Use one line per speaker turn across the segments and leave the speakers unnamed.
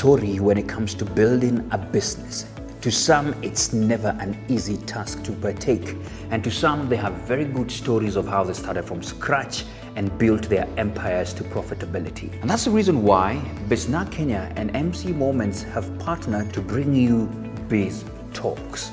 story when it comes to building a business. To some, it's never an easy task to partake, and to some, they have very good stories of how they started from scratch and built their empires to profitability. And that's the reason why Business Kenya and MC Moments have partnered to bring you Biz Talks.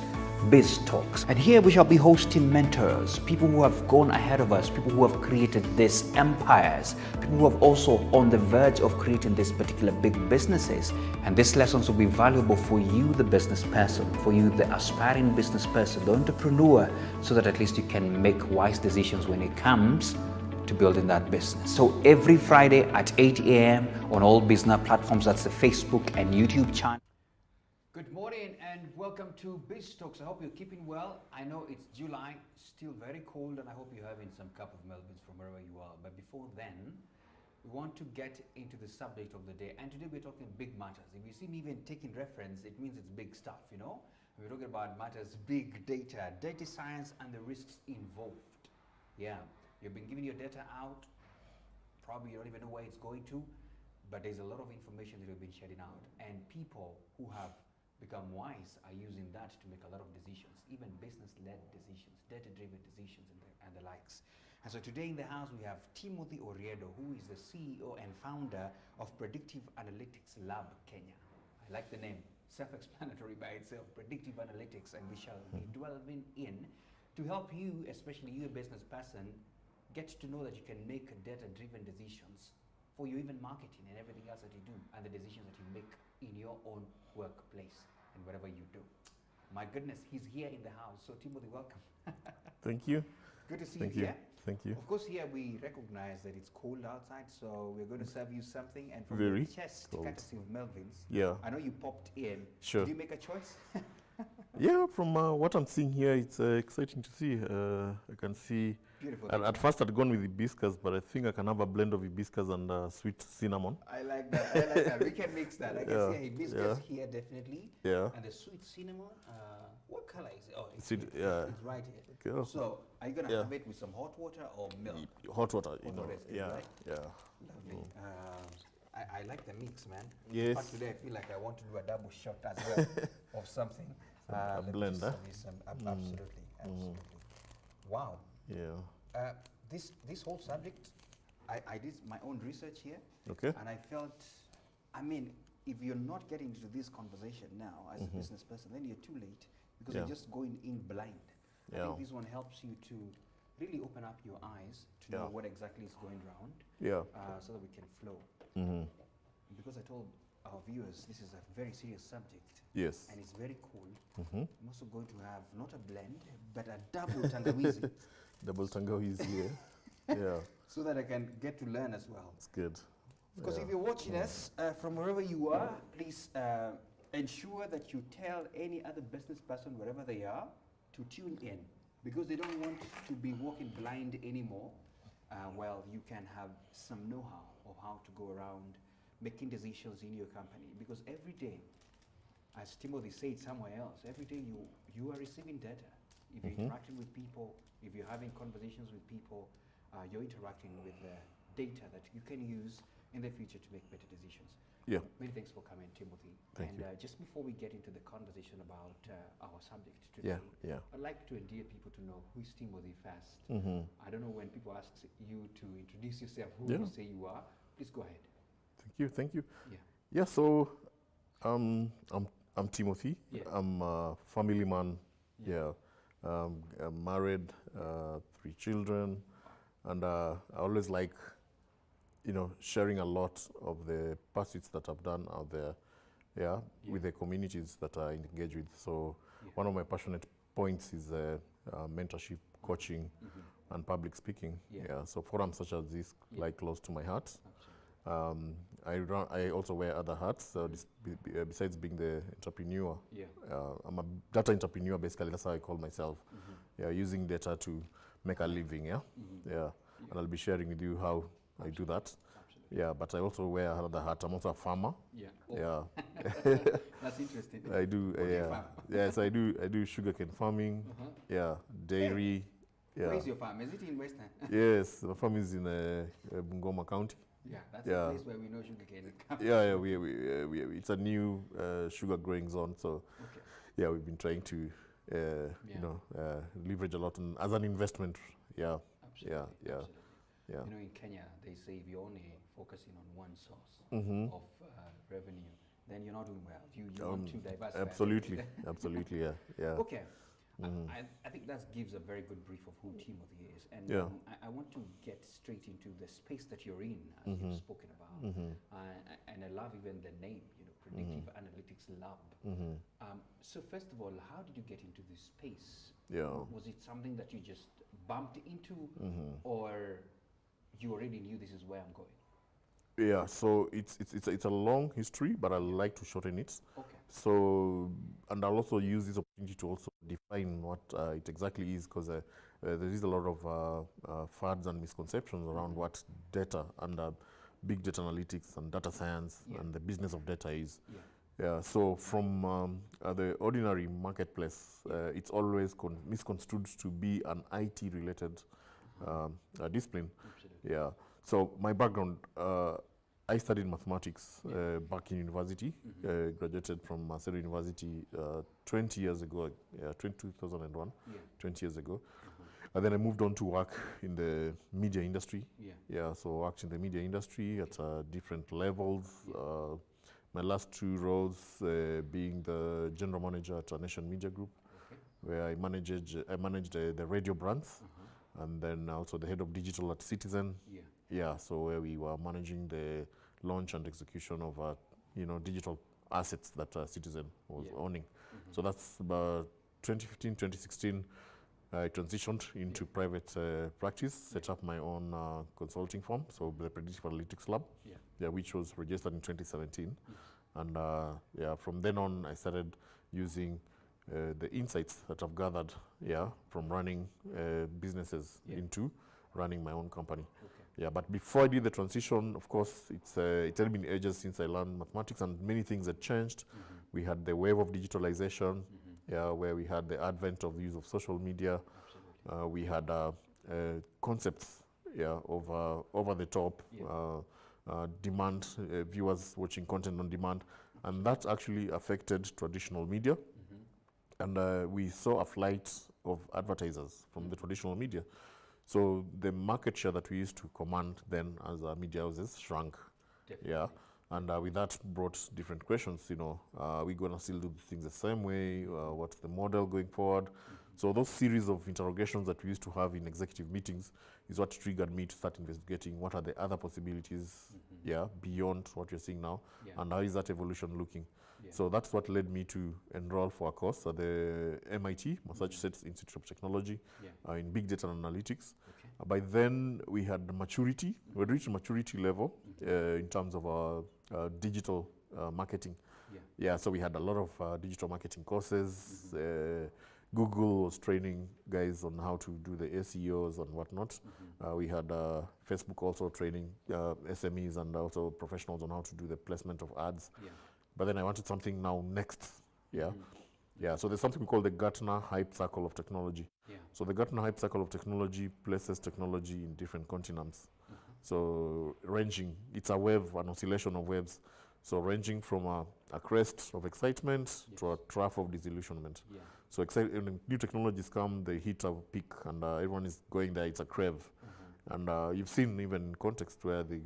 Biz Talks. And here we shall be hosting mentors, people who have gone ahead of us, people who have created these empires, people who have also on the verge of creating these particular big businesses. And these lessons will be valuable for you, the business person, for you, the aspiring business person, the entrepreneur, so that at least you can make wise decisions when it comes to building that business. So every Friday at 8 a.m. on all business platforms, that's the Facebook and YouTube channel. Good morning and welcome to Biz Talks. I hope you're keeping well. I know it's July, still very cold, and I hope you're having some cup of Melvins from wherever you are. But before then, we want to get into the subject of the day. And today we're talking big matters. If you see me even taking reference, it means it's big stuff, you know? We're talking about matters, big data science, and the risks involved. Yeah, you've been giving your data out. Probably you don't even know where it's going to, but there's a lot of information that you've been shedding out. And people who have become wise are using that to make a lot of decisions, even business-led decisions, data-driven decisions, and the likes. And so today in the house we have Timothy Oriedo, who is the CEO and founder of Predictive Analytics Lab Kenya. I like the name, self-explanatory by itself, Predictive Analytics, and we shall be delving in to help you, especially you, a business person, get to know that you can make data-driven decisions for your even marketing and everything else that you do, and the decisions that you make in your own workplace and whatever you do. My goodness, he's here in the house. So Timothy, welcome.
Thank you.
Good to see
Thank
you here.
Thank you.
Of course, here we recognize that it's cold outside, so we're going to serve you something. And from
Very
your chest,
cold.
courtesy of Melvin's.
Yeah.
I know you popped in.
Sure.
Did you make a choice?
Yeah, from what I'm seeing here, it's exciting to see. I can see.
Beautiful.
At first, I'd gone with hibiscus, but I think I can have a blend of hibiscus and sweet cinnamon.
I like that. I like that. We can mix that. I can see a hibiscus here, definitely.
Yeah.
And the sweet cinnamon. What color is it? Oh, it's right here.
Okay.
So, are you going to have it with some hot water or milk?
Hot water, you
Hot
know.
water is good, right?
Yeah.
Lovely. I like the mix, man.
Yes.
In fact, today I feel like I want to do a double shot as well of something.
A blend, huh?
Absolutely. Wow.
Yeah.
This whole subject, I did my own research here.
Okay.
And I felt, I mean, if you're not getting into this conversation now as a business person, then you're too late because you're just going in blind. I think this one helps you to really open up your eyes to know what exactly is going around.
Yeah.
So that we can flow. Because I told our viewers this is a very serious subject.
Yes.
And it's very cool. I'm also going to have not a blend, but a double tangawizi.
Double tangawizi here. Yeah.
So that I can get to learn as well.
It's good.
Because if you're watching us from wherever you are, please ensure that you tell any other business person, wherever they are, to tune in. Because they don't want to be walking blind anymore. Well, you can have some know-how of how to go around making decisions in your company. Because every day, as Timothy said somewhere else, every day you are receiving data. If you're interacting with people, if you're having conversations with people, you're interacting with data that you can use in the future to make better decisions.
Yeah.
Many thanks for coming, Timothy.
Thank you.
Just before we get into the conversation about our subject today, I'd like to endear people to know who is Timothy first. I don't know when people ask you to introduce yourself, who you say you are. Please go ahead.
Thank you.
Yeah.
Yeah, so I'm Timothy.
Yeah.
I'm a family man. Yeah. I'm married, 3 children, and I always like, sharing a lot of the pursuits that I've done out there, with the communities that I engage with. So one of my passionate points is mentorship, coaching, and public speaking. So forums such as this lie close to my heart. I also wear other hats. So besides being the entrepreneur, I'm a data entrepreneur. Basically, that's how I call myself. Using data to make a living. And I'll be sharing with you how I do that. But I also wear another hat. I'm also a farmer.
That's interesting.
I do. Yes, I do. I do sugarcane farming. Dairy.
Where is your farm? Is it in Western?
Yes, the farm is in Bungoma County.
Yeah, that's
Yeah.
the place where we know sugarcane comes.
Yeah, it's a new sugar growing zone. So
Okay.
yeah, we've been trying to leverage a lot as an investment. Yeah,
Absolutely.
yeah.
Absolutely.
Yeah.
You know, in Kenya, they say if you're only focusing on one source of revenue, then you're not doing well. You want to diversify.
Absolutely, absolutely. Yeah, yeah.
Okay. I think that gives a very good brief of who Timothy is. And
Yeah.
I want to get straight into the space that you're in, as you've spoken about. And I love even the name, you know, Predictive Analytics Lab. So first of all, how did you get into this space?
Yeah.
Was it something that you just bumped into, or you already knew this is where I'm going?
Yeah, so it's a long history, but I like to shorten it.
Okay.
So, and I'll also use this opportunity to also define what it exactly is, because there is a lot of fads and misconceptions around what data and big data analytics and data science and the business of data is. Yeah, so from the ordinary marketplace, it's always misconstrued to be an IT-related discipline.
Absolutely.
Yeah. So my background, I studied mathematics back in university. Graduated from Maseru University 20 years ago, 2001, 20 years ago. And then I moved on to work in the media industry. Yeah, so worked in the media industry at different levels. My last two roles being the general manager at a Nation Media Group, where I managed the radio brands, and then also the head of digital at Citizen. Yeah, so where we were managing the launch and execution of digital assets that Citizen was owning. So that's about 2015, 2016. I transitioned into private practice, set up my own consulting firm, so the Predictive Analytics Lab, which was registered in 2017. And from then on, I started using the insights that I've gathered from running businesses into running my own company. Yeah, but before I did the transition, of course, it had been ages since I learned mathematics, and many things had changed. We had the wave of digitalization, where we had the advent of use of social media. We had concepts, of over the top demand, viewers watching content on demand, and that actually affected traditional media. And we saw a flight of advertisers from the traditional media. So the market share that we used to command then as media houses shrunk. Yeah, and with that brought different questions. Are we going to still do things the same way? What's the model going forward? So those series of interrogations that we used to have in executive meetings is what triggered me to start investigating what are the other possibilities, beyond what you're seeing now, and how is that evolution looking. So that's what led me to enroll for a course at the MIT, Massachusetts Institute of Technology, in big data and analytics. By then, we had maturity. We had reached maturity level in terms of our digital marketing. So we had a lot of digital marketing courses. Google was training guys on how to do the SEOs and whatnot. We had Facebook also training SMEs and also professionals on how to do the placement of ads. But then I wanted something now next. So there's something we call the Gartner Hype Cycle of Technology. So the Gartner Hype Cycle of Technology places technology in different continents. So ranging, it's a wave, an oscillation of waves. So ranging from a crest of excitement to a trough of disillusionment. So when new technologies come, they hit a peak, and everyone is going there. It's a crave. And you've seen even in context where the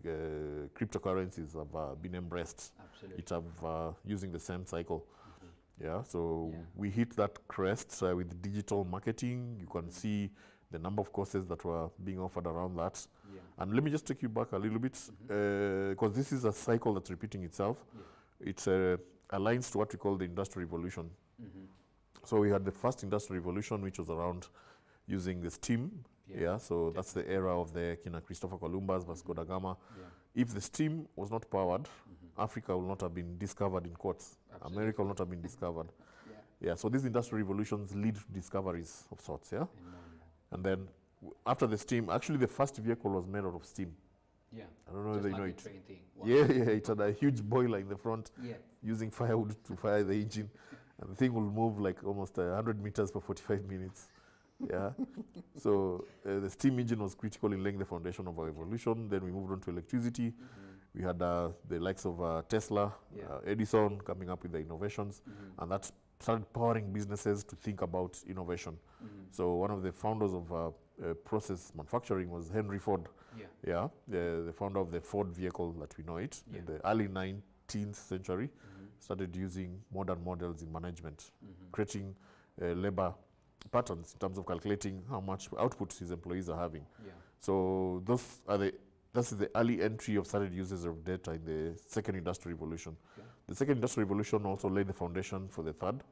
cryptocurrencies have been embraced. It have using the same cycle. So we hit that crest with digital marketing. You can see the number of courses that were being offered around that. And let me just take you back a little bit, because this is a cycle that's repeating itself. It aligns to what we call the Industrial Revolution. So we had the first Industrial Revolution, which was around using the steam. So that's the era of the Christopher Columbus, Vasco da Gama. If the steam was not powered, Africa will not have been discovered, in quotes. America will not have been discovered. So these industrial revolutions lead to discoveries of sorts. And then after the steam, actually the first vehicle was made out of steam. I don't know whether you know it. It had a huge boiler in the front, using firewood to fire the engine. And the thing will move like almost 100 meters for 45 minutes. Yeah. So the steam engine was critical in laying the foundation of our evolution. Then we moved on to electricity. We had the likes of Tesla, Edison coming up with the innovations, and that started powering businesses to think about innovation. So one of the founders of process manufacturing was Henry Ford. Yeah, the founder of the Ford vehicle that we know it in the early 19th century, started using modern models in management, creating labor patterns in terms of calculating how much output his employees are having. So that's the early entry of started uses of data in the second industrial revolution. The second industrial revolution also laid the foundation for the third.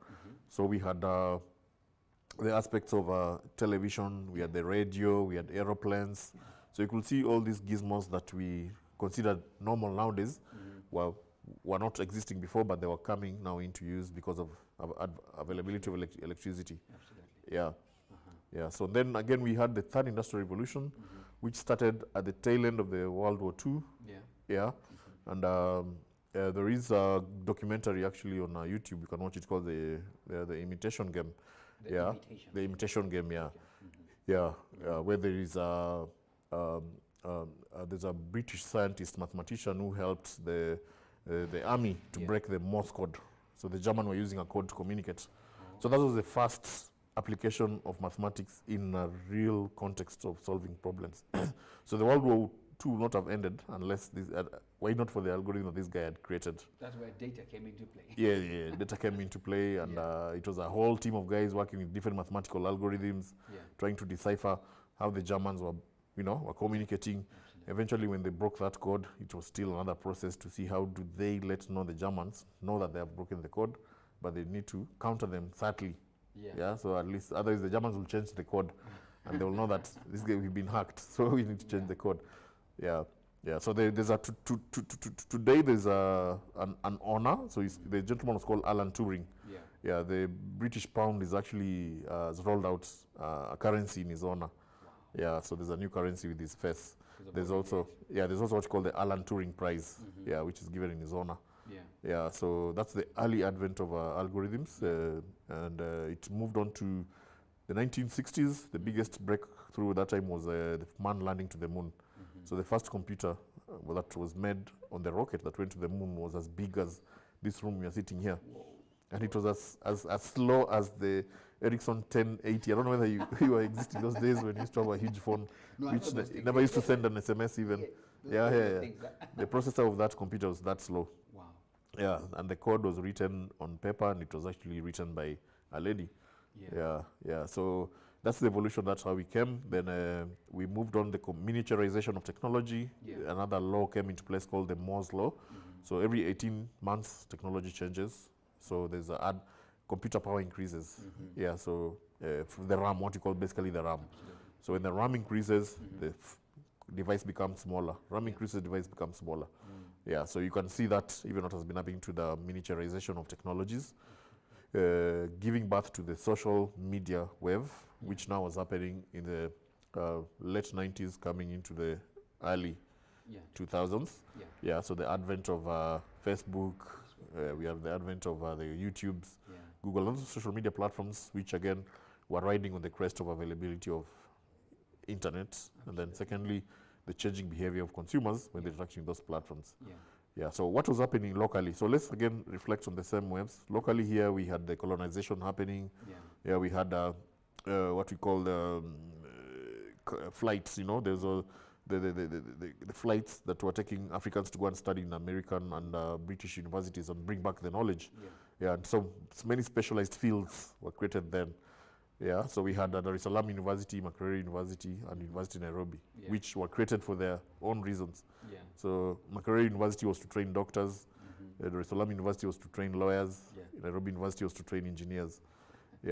So we had the aspects of television, we had the radio, we had aeroplanes. So you could see all these gizmos that we considered normal nowadays were not existing before, but they were coming now into use because of availability of electricity. Yeah. Yeah. So then again, we had the third industrial revolution, which started at the tail end of the World War II. Yeah. And there is a documentary actually on YouTube. You can watch it called the Imitation Game. The Imitation Game. Yeah. Yeah. Where there is there's a British scientist, mathematician who helped the army to break the Morse code. So the German were using a code to communicate. So that was the first application of mathematics in a real context of solving problems. So the World War II would not have ended unless this, why not for the algorithm that this guy had created.
That's where data came into play.
Yeah, data came into play, and it was a whole team of guys working with different mathematical algorithms, trying to decipher how the Germans were, were communicating. Eventually, when they broke that code, it was still another process to see how do they let the Germans know that they have broken the code, but they need to counter them subtly. So at least, otherwise the Germans will change the code, and they will know that this guy we've been hacked, so we need to change the code. So there's today there's an honor. So the gentleman was called Alan Turing. The British pound is actually has rolled out a currency in his honor. So there's a new currency with his face. There's also what's called the Alan Turing Prize, which is given in his honor. So that's the early advent of algorithms, and it moved on to the 1960s. The biggest breakthrough at that time was the man landing to the moon. So the first computer that was made on the rocket that went to the moon was as big as this room we are sitting here. And it was as slow as the Ericsson 1080. I don't know whether you were existing those days when you used to have a huge phone, which never used to send an SMS even. The processor of that computer was that slow. And the code was written on paper, and it was actually written by a lady. So that's the evolution. That's how we came. Then we moved on the miniaturization of technology. Another law came into place called the Moore's law. So every 18 months, technology changes. So there's computer power increases. So the RAM, what you call basically the RAM. So when the RAM increases, the device becomes smaller. RAM increases, device becomes smaller. So you can see that even what has been happening to the miniaturization of technologies, giving birth to the social media wave, which now was happening in the late 90s, coming into the early 2000s. So the advent of Facebook, we have the advent of the YouTubes, Google, those social media platforms, which again were riding on the crest of availability of internet. And then secondly, the changing behavior of consumers when they're interacting with those platforms. So what was happening locally? So let's again reflect on the same waves. Locally here, we had the colonization happening. We had what we call the flights. There's the flights that were taking Africans to go and study in American and British universities and bring back the knowledge. And so many specialized fields were created then. So we had Dar es Salaam University, Makerere University, and University Nairobi, which were created for their own reasons. So Makerere University was to train doctors, Dar es Salaam University was to train lawyers, Nairobi University was to train engineers.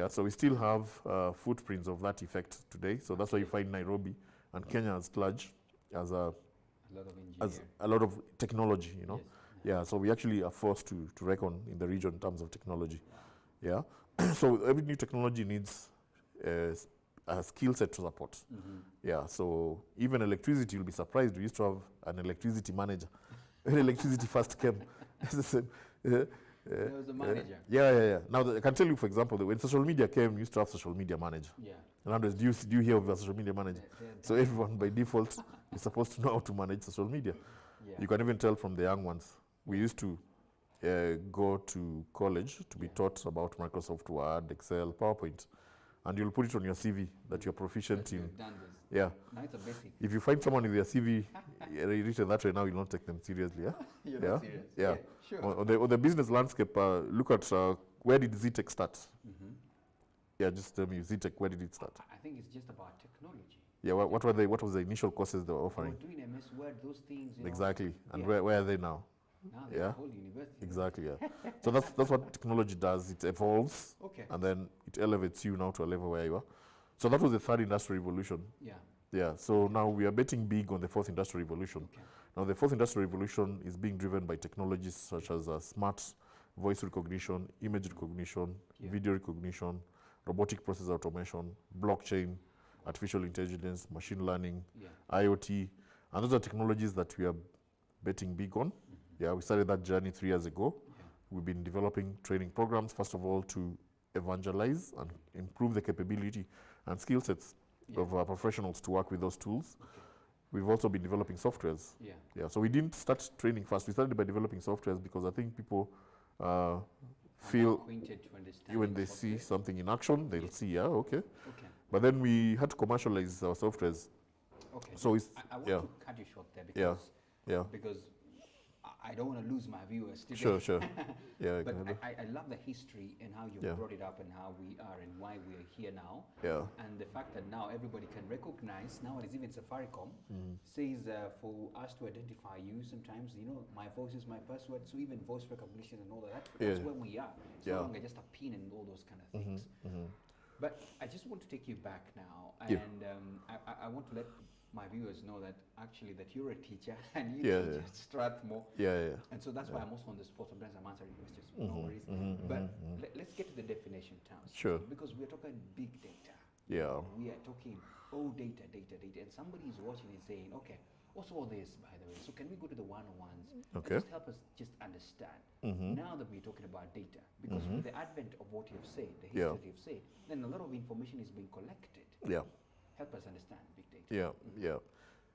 So we still have footprints of that effect today. So that's why you find Nairobi and Kenya as large as a lot of technology, So we actually are forced to reckon in the region in terms of technology. So every new technology needs a skill set to support. So even electricity, you'll be surprised. We used to have an electricity manager when electricity first came. Yeah,
There was a manager.
yeah. Now, I can tell you, for example, that when social media came, you used to have social media manager.
Yeah.
And nowadays, do you hear of a social media manager? So everyone, by default, is supposed to know how to manage social media.
Yeah.
You can even tell from the young ones. We used to go to college to be taught about Microsoft Word, Excel, PowerPoint. And you'll put it on your CV that you're proficient in.
You've done this.
Yeah.
Now it's a basic.
If you find someone with their CV written that way, now you'll not take them seriously. Yeah?
You're
Yeah?
not serious.
Yeah.
Sure.
On the business landscape, look at where did ZTech start? Yeah, just tell me, ZTech, where did it start?
I think it's just about technology.
Yeah, what was the initial courses they were
They were
offering?
doing MS Word, those things. You know.
Exactly. And
Yeah.
where are they now?
Now they're
Yeah.
a whole university.
Exactly, yeah. So that's what technology does. It evolves,
Okay.
and then it elevates you now to a level where you are. So that was the third industrial revolution.
Yeah.
Yeah, so now we are betting big on the fourth industrial revolution.
Okay.
Now the fourth industrial revolution is being driven by technologies such as smart voice recognition, image recognition,
Yeah.
video recognition, robotic process automation, blockchain, artificial intelligence, machine learning,
Yeah.
IoT, and those are technologies that we are betting big on. Yeah, we started that journey 3 years ago.
Yeah.
We've been developing training programs, first of all, to evangelize and improve the capability and skill sets
Yeah.
of our professionals to work with those tools.
Okay.
We've also been developing softwares.
Yeah.
Yeah, so we didn't start training first. We started by developing softwares because I think people feel
Acquainted to understand
when they
software.
see something in action, they'll see, yeah, okay.
Okay.
But then we had to commercialize our softwares.
Okay.
So it's,
I want
yeah,
to cut you short there
Yeah.
because
yeah,
because I don't want to lose my viewers today.
sure. Yeah,
But
can I-
I love the history and how you
Yeah.
brought it up and how we are and why we are here now.
yeah,
And the fact that now everybody can recognize, nowadays even Safaricom says for us to identify you, sometimes, you know, my voice is my password, so even voice recognition and all of that, that's
Yeah.
where we are. It's
Yeah.
no longer just a pin and all those kind of things. But I just want to take you back now,
Yeah.
and I want to let my viewers know that actually that you're a teacher and you
Yeah,
teach
yeah.
at Strathmore.
yeah.
And so that's why I'm also on the spot. Sometimes I'm answering questions, no worries. But let's get to the definition terms.
Sure.
Because we're talking big data.
Yeah.
We are talking, data. And somebody is watching and saying, okay, what's all this, by the way? So can we go to the one-on-ones?
Okay.
And just help us just understand. Now that we're talking about data, because with the advent of what you've said, the history
Yeah.
that you've said, then a lot of information is being collected.
Yeah.
Help us understand big data.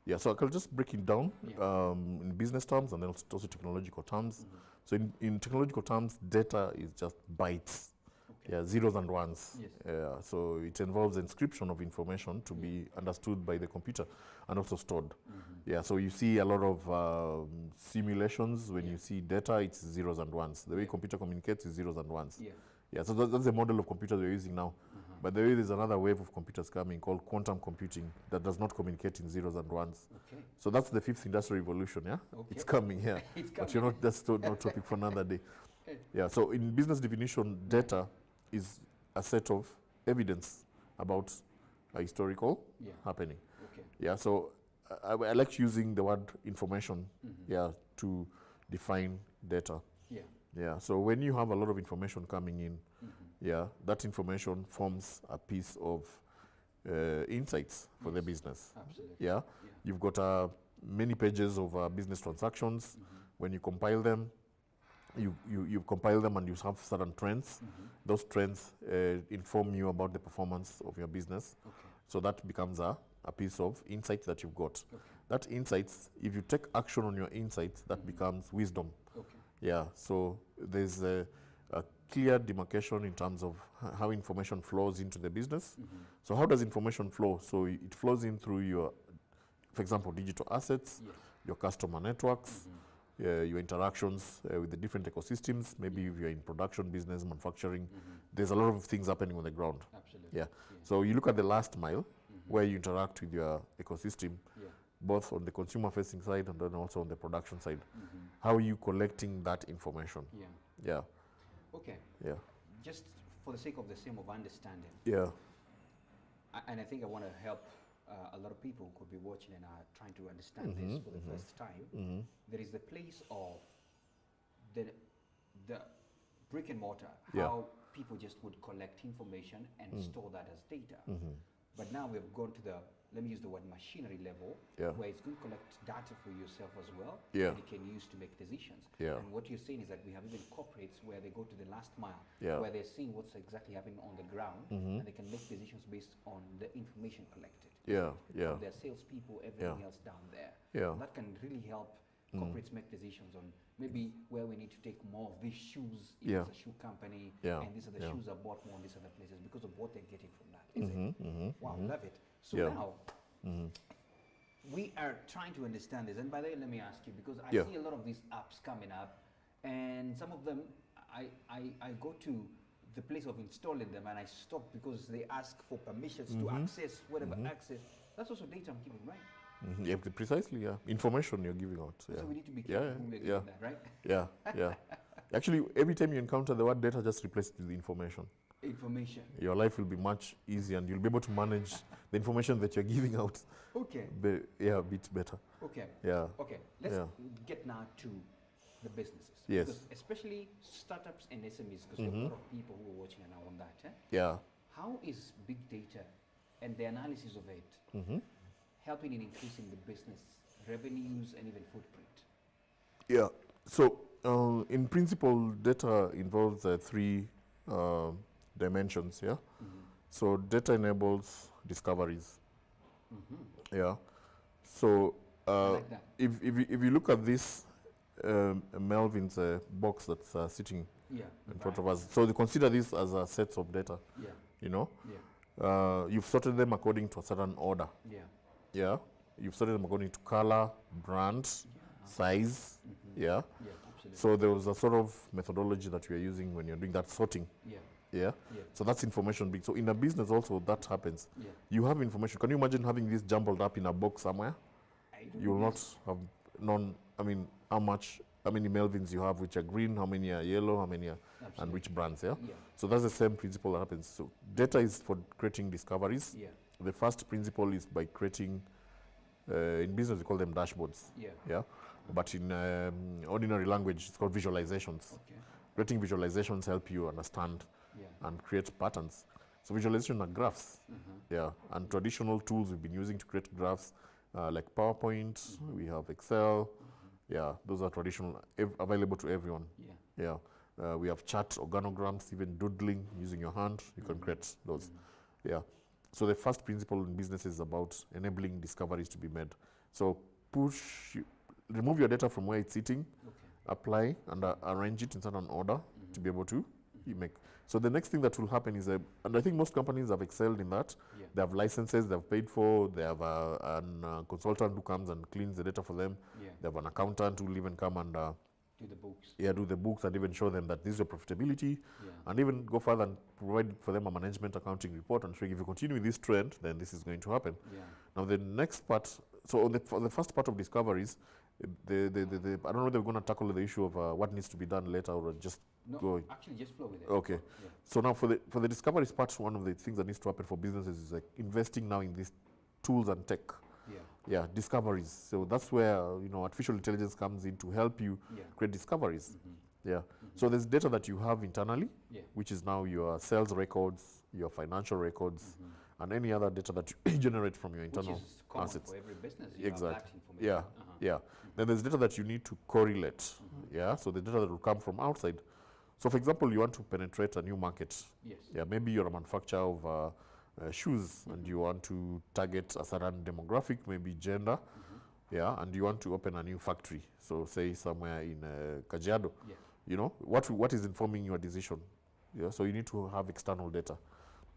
Yeah. So I can just break it down
Yeah.
in business terms and then also technological terms. So in technological terms, data is just bytes.
Okay.
Yeah, zeros and ones.
Yes.
Yeah, so it involves inscription of information to be understood by the computer and also stored. Yeah, so you see a lot of simulations when you see data, it's zeros and ones. The way computer communicates is zeros and ones.
Yeah.
Yeah, so that's the model of computers we're using now. But there is another wave of computers coming called quantum computing that does not communicate in zeros and ones.
Okay.
So that's the fifth industrial revolution, yeah?
Okay.
It's coming, yeah.
It's
But you know, that's no topic for another day. Yeah, so in business definition, data is a set of evidence about a historical
Yeah.
happening.
Okay.
Yeah, so I like using the word information, yeah, to define data.
Yeah.
Yeah, so when you have a lot of information coming in, yeah, that information forms a piece of insights for the business.
Absolutely.
Yeah, you've got many pages of business transactions. When you compile them, you compile them and you have certain trends. Those trends inform you about the performance of your business.
Okay.
So that becomes a piece of insight that you've got.
Okay.
That insights, if you take action on your insights, that becomes wisdom.
Okay.
Yeah, so there's a clear demarcation in terms of how information flows into the business. So how does information flow? So it flows in through your, for example, digital assets,
Yes.
your customer networks, your interactions with the different ecosystems. Maybe if you're in production business, manufacturing, there's a lot of things happening on the ground.
Absolutely.
Yeah. So you look at the last mile, where you interact with your ecosystem,
Yeah.
both on the consumer-facing side and then also on the production side. How are you collecting that information?
Yeah.
Yeah,
Okay.
yeah,
Just for the sake of the same of understanding,
yeah,
and I think I want to help a lot of people who could be watching and are trying to understand this for the first time. There is the place of the brick and mortar,
Yeah.
how people just would collect information and store that as data. But now we've gone to the, let me use the word machinery level,
Yeah.
where it's going to collect data for yourself as well,
Yeah.
that you can use to make decisions.
Yeah.
And what you're saying is that we have even corporates where they go to the last mile,
Yeah.
where they're seeing what's exactly happening on the ground, and they can make decisions based on the information collected.
Yeah, yeah.
From their salespeople, everything
Yeah.
else down there.
Yeah.
That can really help corporates make decisions on maybe where we need to take more of these shoes if
Yeah.
it's a shoe company,
Yeah.
and these are the
Yeah.
shoes are bought more in these other places because of what they're getting from that. Is it? Wow, love it. So
Yeah.
now, we are trying to understand this, and by the way, let me ask you, because I
Yeah.
see a lot of these apps coming up, and some of them, I go to the place of installing them and I stop because they ask for permissions to access whatever access. That's also data I'm giving, right?
Yeah, precisely, yeah. Information you're giving out. Yeah.
So we need to be
Yeah,
careful when we're giving that, right?
Yeah, yeah. Actually, every time you encounter the word data, just replace it with information.
Information.
Your life will be much easier and you'll be able to manage the information that you're giving out
Okay.
a bit better.
Okay.
Yeah.
Okay. Let's
Yeah.
get now to the businesses.
Yes.
Because especially startups and SMEs, because there are a lot of people who are watching and now on that. Eh?
Yeah.
How is big data and the analysis of it helping in increasing the business revenues and even footprint?
Yeah. So, in principle, data involves three dimensions. Yeah. So, data enables discoveries. Yeah. So,
I like that.
if you look at this Melvin's box that's sitting
Yeah.
in front of us, so they consider this as a sets of data.
Yeah.
You know,
Yeah.
you've sorted them according to a certain order.
Yeah.
Yeah. You've sorted them according to color, brand, size. Yeah.
Yeah. Absolutely.
So there was a sort of methodology that we are using when you're doing that sorting.
Yeah.
Yeah.
Yeah.
So that's information big. So in a business also that happens.
Yeah.
You have information. Can you imagine having this jumbled up in a box somewhere? You will not have known, I mean, how many Melvins you have which are green, how many are yellow, how many are, and which brands, yeah?
Yeah.
So that's the same principle that happens. So data is for creating discoveries.
Yeah.
The first principle is by creating, in business we call them dashboards,
Yeah.
yeah? But in ordinary language, it's called visualizations.
Okay.
Creating visualizations help you understand
Yeah.
and create patterns. So visualization are graphs, yeah, and traditional tools we've been using to create graphs, like PowerPoint, we have Excel, yeah, those are traditional, available to everyone.
Yeah.
Yeah, we have chart organograms, even doodling using your hand, you can create those. Yeah, so the first principle in business is about enabling discoveries to be made. So remove your data from where it's sitting, apply and arrange it in certain order to be able to make. So the next thing that will happen is, and I think most companies have excelled in that.
Yeah.
They have licenses they've paid for. They have a consultant who comes and cleans the data for them.
Yeah.
They have an accountant who will even come and
Do the books.
do the books and even show them that this is your profitability,
Yeah.
and even go further and provide for them a management accounting report and show if you continue with this trend, then this is going to happen.
Yeah.
Now the next part, so on the first part of discoveries, I don't know whether we're going to tackle the issue of what needs to be done later or just
No,
go.
actually, just flow with it.
Okay.
Yeah.
So now for the discoveries part, one of the things that needs to happen for businesses is like investing now in these tools and tech.
Yeah.
Yeah, discoveries. So that's where artificial intelligence comes in to help you
Yeah.
create discoveries. Yeah. So there's data that you have internally,
Yeah.
which is now your sales records, your financial records, and any other data that you generate from your internal
Which is common
assets.
for every business. You
Exactly.
have that information.
Yeah,
Uh-huh.
yeah. Then there's data that you need to correlate. Yeah, so the data that will come from outside. So for example, you want to penetrate a new market.
Yes.
Yeah, maybe you're a manufacturer of shoes and you want to target a certain demographic, maybe gender. Yeah, and you want to open a new factory. So say somewhere in Kajiado.
Yeah.
What is informing your decision? Yeah, so you need to have external data.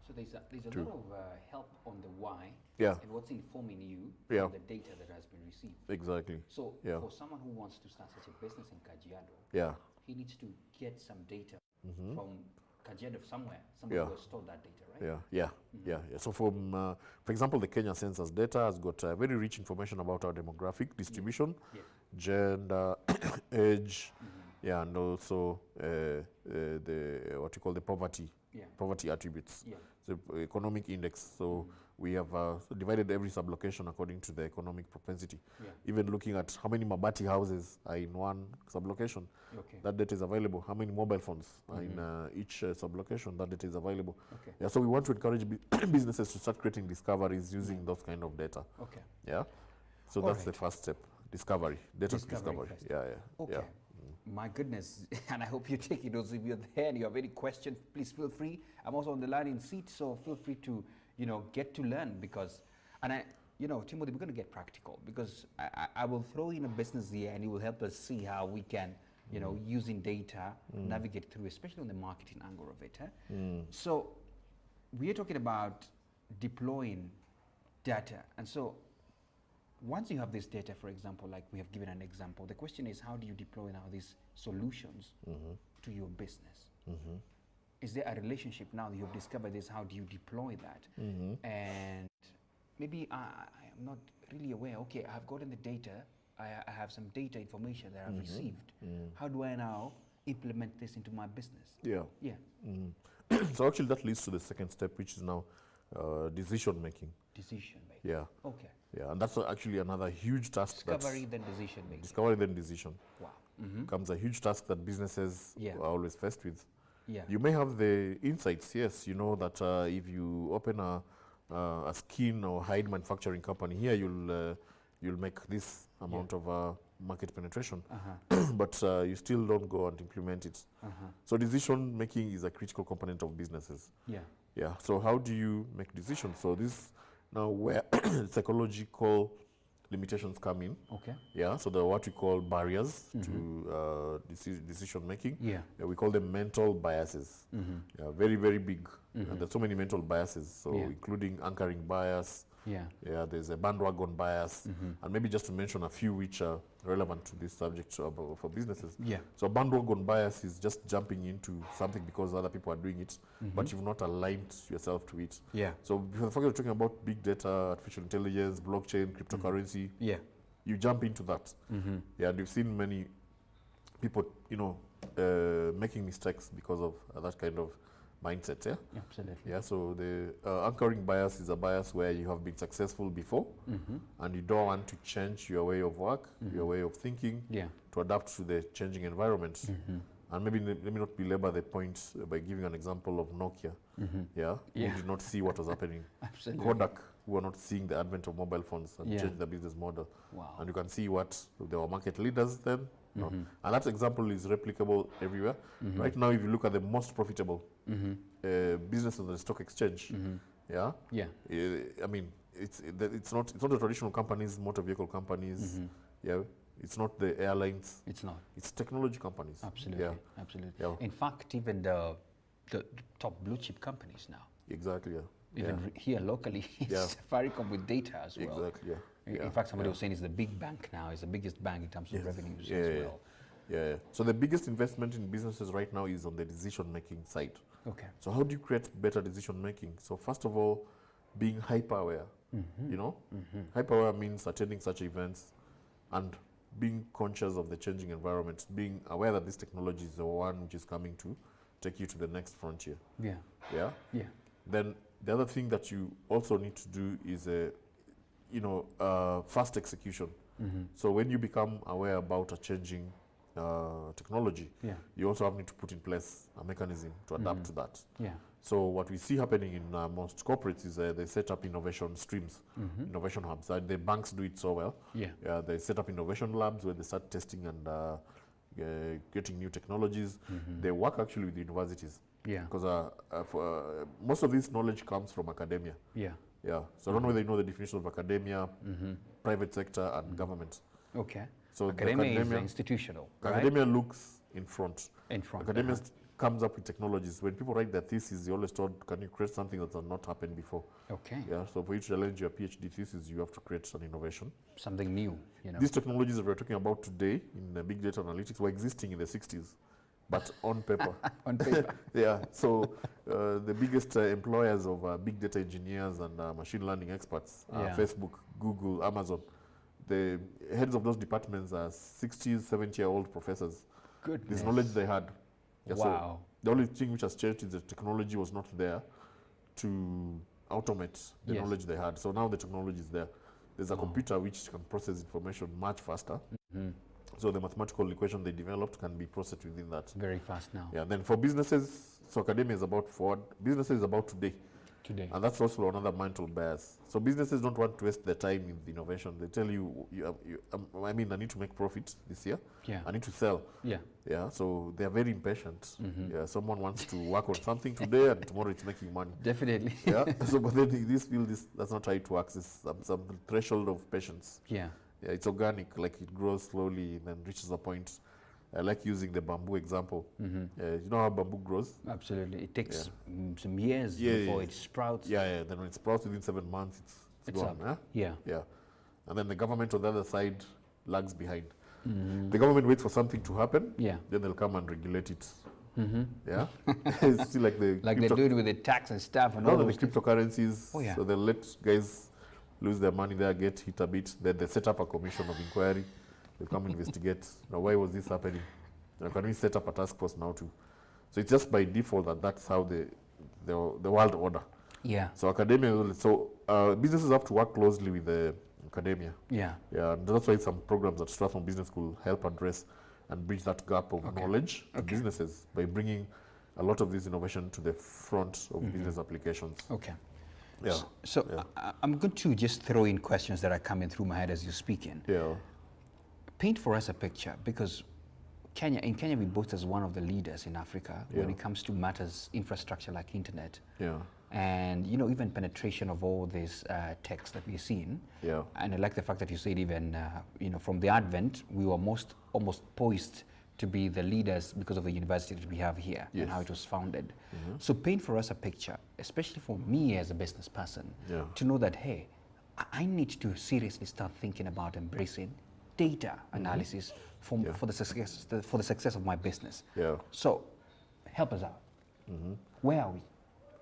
So there's a lot of help on the why
Yeah.
and what's informing you
Yeah.
from the data that has been received.
Exactly.
So
Yeah.
for someone who wants to start such a business in Kajiado,
Yeah.
he needs to get some data from Kajiado somewhere.
Yeah.
Somebody will store that data, right?
Yeah. So for example, the Kenya census data has got very rich information about our demographic distribution,
Yeah.
gender, age, Yeah, and also the what you call the poverty
Yeah.
poverty attributes.
Yeah.
So economic index. So we have divided every sublocation according to the economic propensity.
Yeah.
Even looking at how many Mabati houses are in one sublocation,
Okay.
that data is available. How many mobile phones are in each sublocation, that data is available.
Okay.
Yeah, so we want to encourage businesses to start creating discoveries using those kind of data.
Okay.
Yeah. So
All
that's
right.
the first step. Discovery. Data discovery.
first.
Yeah, yeah.
Okay.
Yeah.
My goodness, and I hope you take it. Those if you're there and you have any questions, please feel free. I'm also on the learning seat, so feel free to, get to learn because, and Timothy, we're going to get practical because I will throw in a business here and it will help us see how we can, using data, navigate through, especially on the marketing angle of it. So we are talking about deploying data, and so once you have this data, for example, like we have given an example, the question is how do you deploy now these solutions to your business? Is there a relationship now that you've discovered this? How do you deploy that? And maybe I am not really aware. Okay, I've gotten the data. I have some data information that I've received. How do I now implement this into my business?
Yeah.
Yeah.
So actually that leads to the second step, which is now decision making.
Decision making.
Yeah.
Okay.
Yeah, and that's actually another huge task.
Discovery, then decision making.
Discovery, then decision.
Wow.
Comes a huge task that businesses
Yeah.
are always faced with.
Yeah.
You may have the insights, yes. You know that if you open a skin or hide manufacturing company here, you'll make this amount of market penetration, but you still don't go and implement it. So decision making is a critical component of businesses.
Yeah.
Yeah. So how do you make decisions? So this now where psychological limitations come in.
Okay.
Yeah. So the what we call barriers to decision making.
Yeah.
We call them mental biases. Yeah, very, very big. And there's so many mental biases. So including anchoring bias.
Yeah.
Yeah, there's a bandwagon bias, and maybe just to mention a few which are relevant to this subject for businesses.
Yeah.
So bandwagon bias is just jumping into something because other people are doing it, but you've not aligned yourself to it.
Yeah.
So before the fact you're talking about big data, artificial intelligence, blockchain, cryptocurrency,
Yeah.
you jump into that. Yeah, and you've seen many people, making mistakes because of that kind of mindset. Yeah.
Absolutely.
Yeah, so the anchoring bias is a bias where you have been successful before and you don't want to change your way of work, your way of thinking to adapt to the changing environment. And maybe let me not belabor the point by giving an example of Nokia, who did not see what was happening.
Absolutely.
Kodak, who are not seeing the advent of mobile phones and change the business model.
Wow.
And you can see what they were market leaders then. And that example is replicable everywhere. Right now, if you look at the most profitable business on the stock exchange, I mean, it's not the traditional companies, motor vehicle companies, it's not the airlines.
It's not.
It's technology companies.
Absolutely.
Yeah.
Absolutely.
Yeah.
In fact, even the top blue chip companies now,
Exactly. Yeah.
even here locally, it's Safaricom with data as well.
Exactly. Yeah.
In fact, somebody was saying it's the big bank now. It's the biggest bank in terms of revenues as well.
Yeah. So the biggest investment in businesses right now is on the decision-making side.
Okay.
So how do you create better decision-making? So first of all, being hyper-aware. Hyper-aware means attending such events and being conscious of the changing environment, being aware that this technology is the one which is coming to take you to the next frontier.
Yeah.
Yeah.
Yeah.
Then the other thing that you also need to do is fast execution. So when you become aware about a changing technology, you also have need to put in place a mechanism to adapt to that.
Yeah.
So what we see happening in most corporates is they set up innovation streams, innovation hubs. The banks do it so well.
Yeah.
They set up innovation labs where they start testing and getting new technologies. They work actually with universities.
Yeah.
Because most of this knowledge comes from academia.
Yeah.
Yeah. So I don't know whether you know the definition of academia, private sector, and government.
Okay.
So
Academia is institutional, right?
Academia looks in front.
In front.
Academia comes up with technologies. When people write their thesis, you're always told, can you create something that has not happened before?
Okay.
Yeah. So for you to challenge your PhD thesis, you have to create an innovation.
Something new,
These technologies that we're talking about today in big data analytics were existing in the 60s, but on paper.
On paper.
Yeah. So the biggest employers of big data engineers and machine learning experts are Facebook, Google, Amazon. The heads of those departments are 60s, 70-year-old professors
Goodness.
This knowledge they had. Yeah,
Wow.
So the only thing which has changed is the technology was not there to automate the knowledge they had. So now the technology is there. There's a computer which can process information much faster. So the mathematical equation they developed can be processed within that.
Very fast now.
Yeah. Then for businesses, so academia is about forward. Businesses is about today. And that's also another mental bias. So businesses don't want to waste their time in the innovation. They tell you, I need to make profit this year.
Yeah.
I need to sell.
Yeah.
Yeah. So they are very impatient. Yeah. Someone wants to work on something today and tomorrow it's making money.
Definitely.
Yeah. So but then in this field, that's not how it works. It's some threshold of patience.
Yeah.
Yeah. It's organic. Like it grows slowly and then reaches a point. I like using the bamboo example. You know how bamboo grows?
Absolutely. It takes some years before it sprouts.
Yeah. Then when it sprouts within 7 months, it's gone.
up. Yeah.
Yeah. And then the government on the other side lags behind. The government waits for something to happen.
Yeah.
Then they'll come and regulate it. Yeah. It's still like the
Like they're doing with the tax and stuff and all
the
those things.
cryptocurrencies.
Oh, yeah.
So they'll let guys lose their money there, get hit a bit. Then they set up a commission of inquiry. They'll come investigate. Now, why was this happening? Now, can we set up a task force now too? So it's just by default that's how the world order.
Yeah.
So academia, businesses have to work closely with the academia.
Yeah.
Yeah, and that's why some programs at Strathmore Business School help address and bridge that gap of knowledge to businesses by bringing a lot of this innovation to the front of business applications.
Okay.
Yeah.
So I'm going to just throw in questions that are coming through my head as you're speaking.
Yeah.
Paint for us a picture, because in Kenya we boast as one of the leaders in Africa when it comes to matters infrastructure like internet.
Yeah.
And even penetration of all these techs that we're seeing.
Yeah.
And I like the fact that you said even from the advent we were almost poised to be the leaders because of the university that we have here and how it was founded. So paint for us a picture, especially for me as a business person, to know that hey, I need to seriously start thinking about embracing data analysis for the success of my business.
Yeah.
So help us out. Where are we?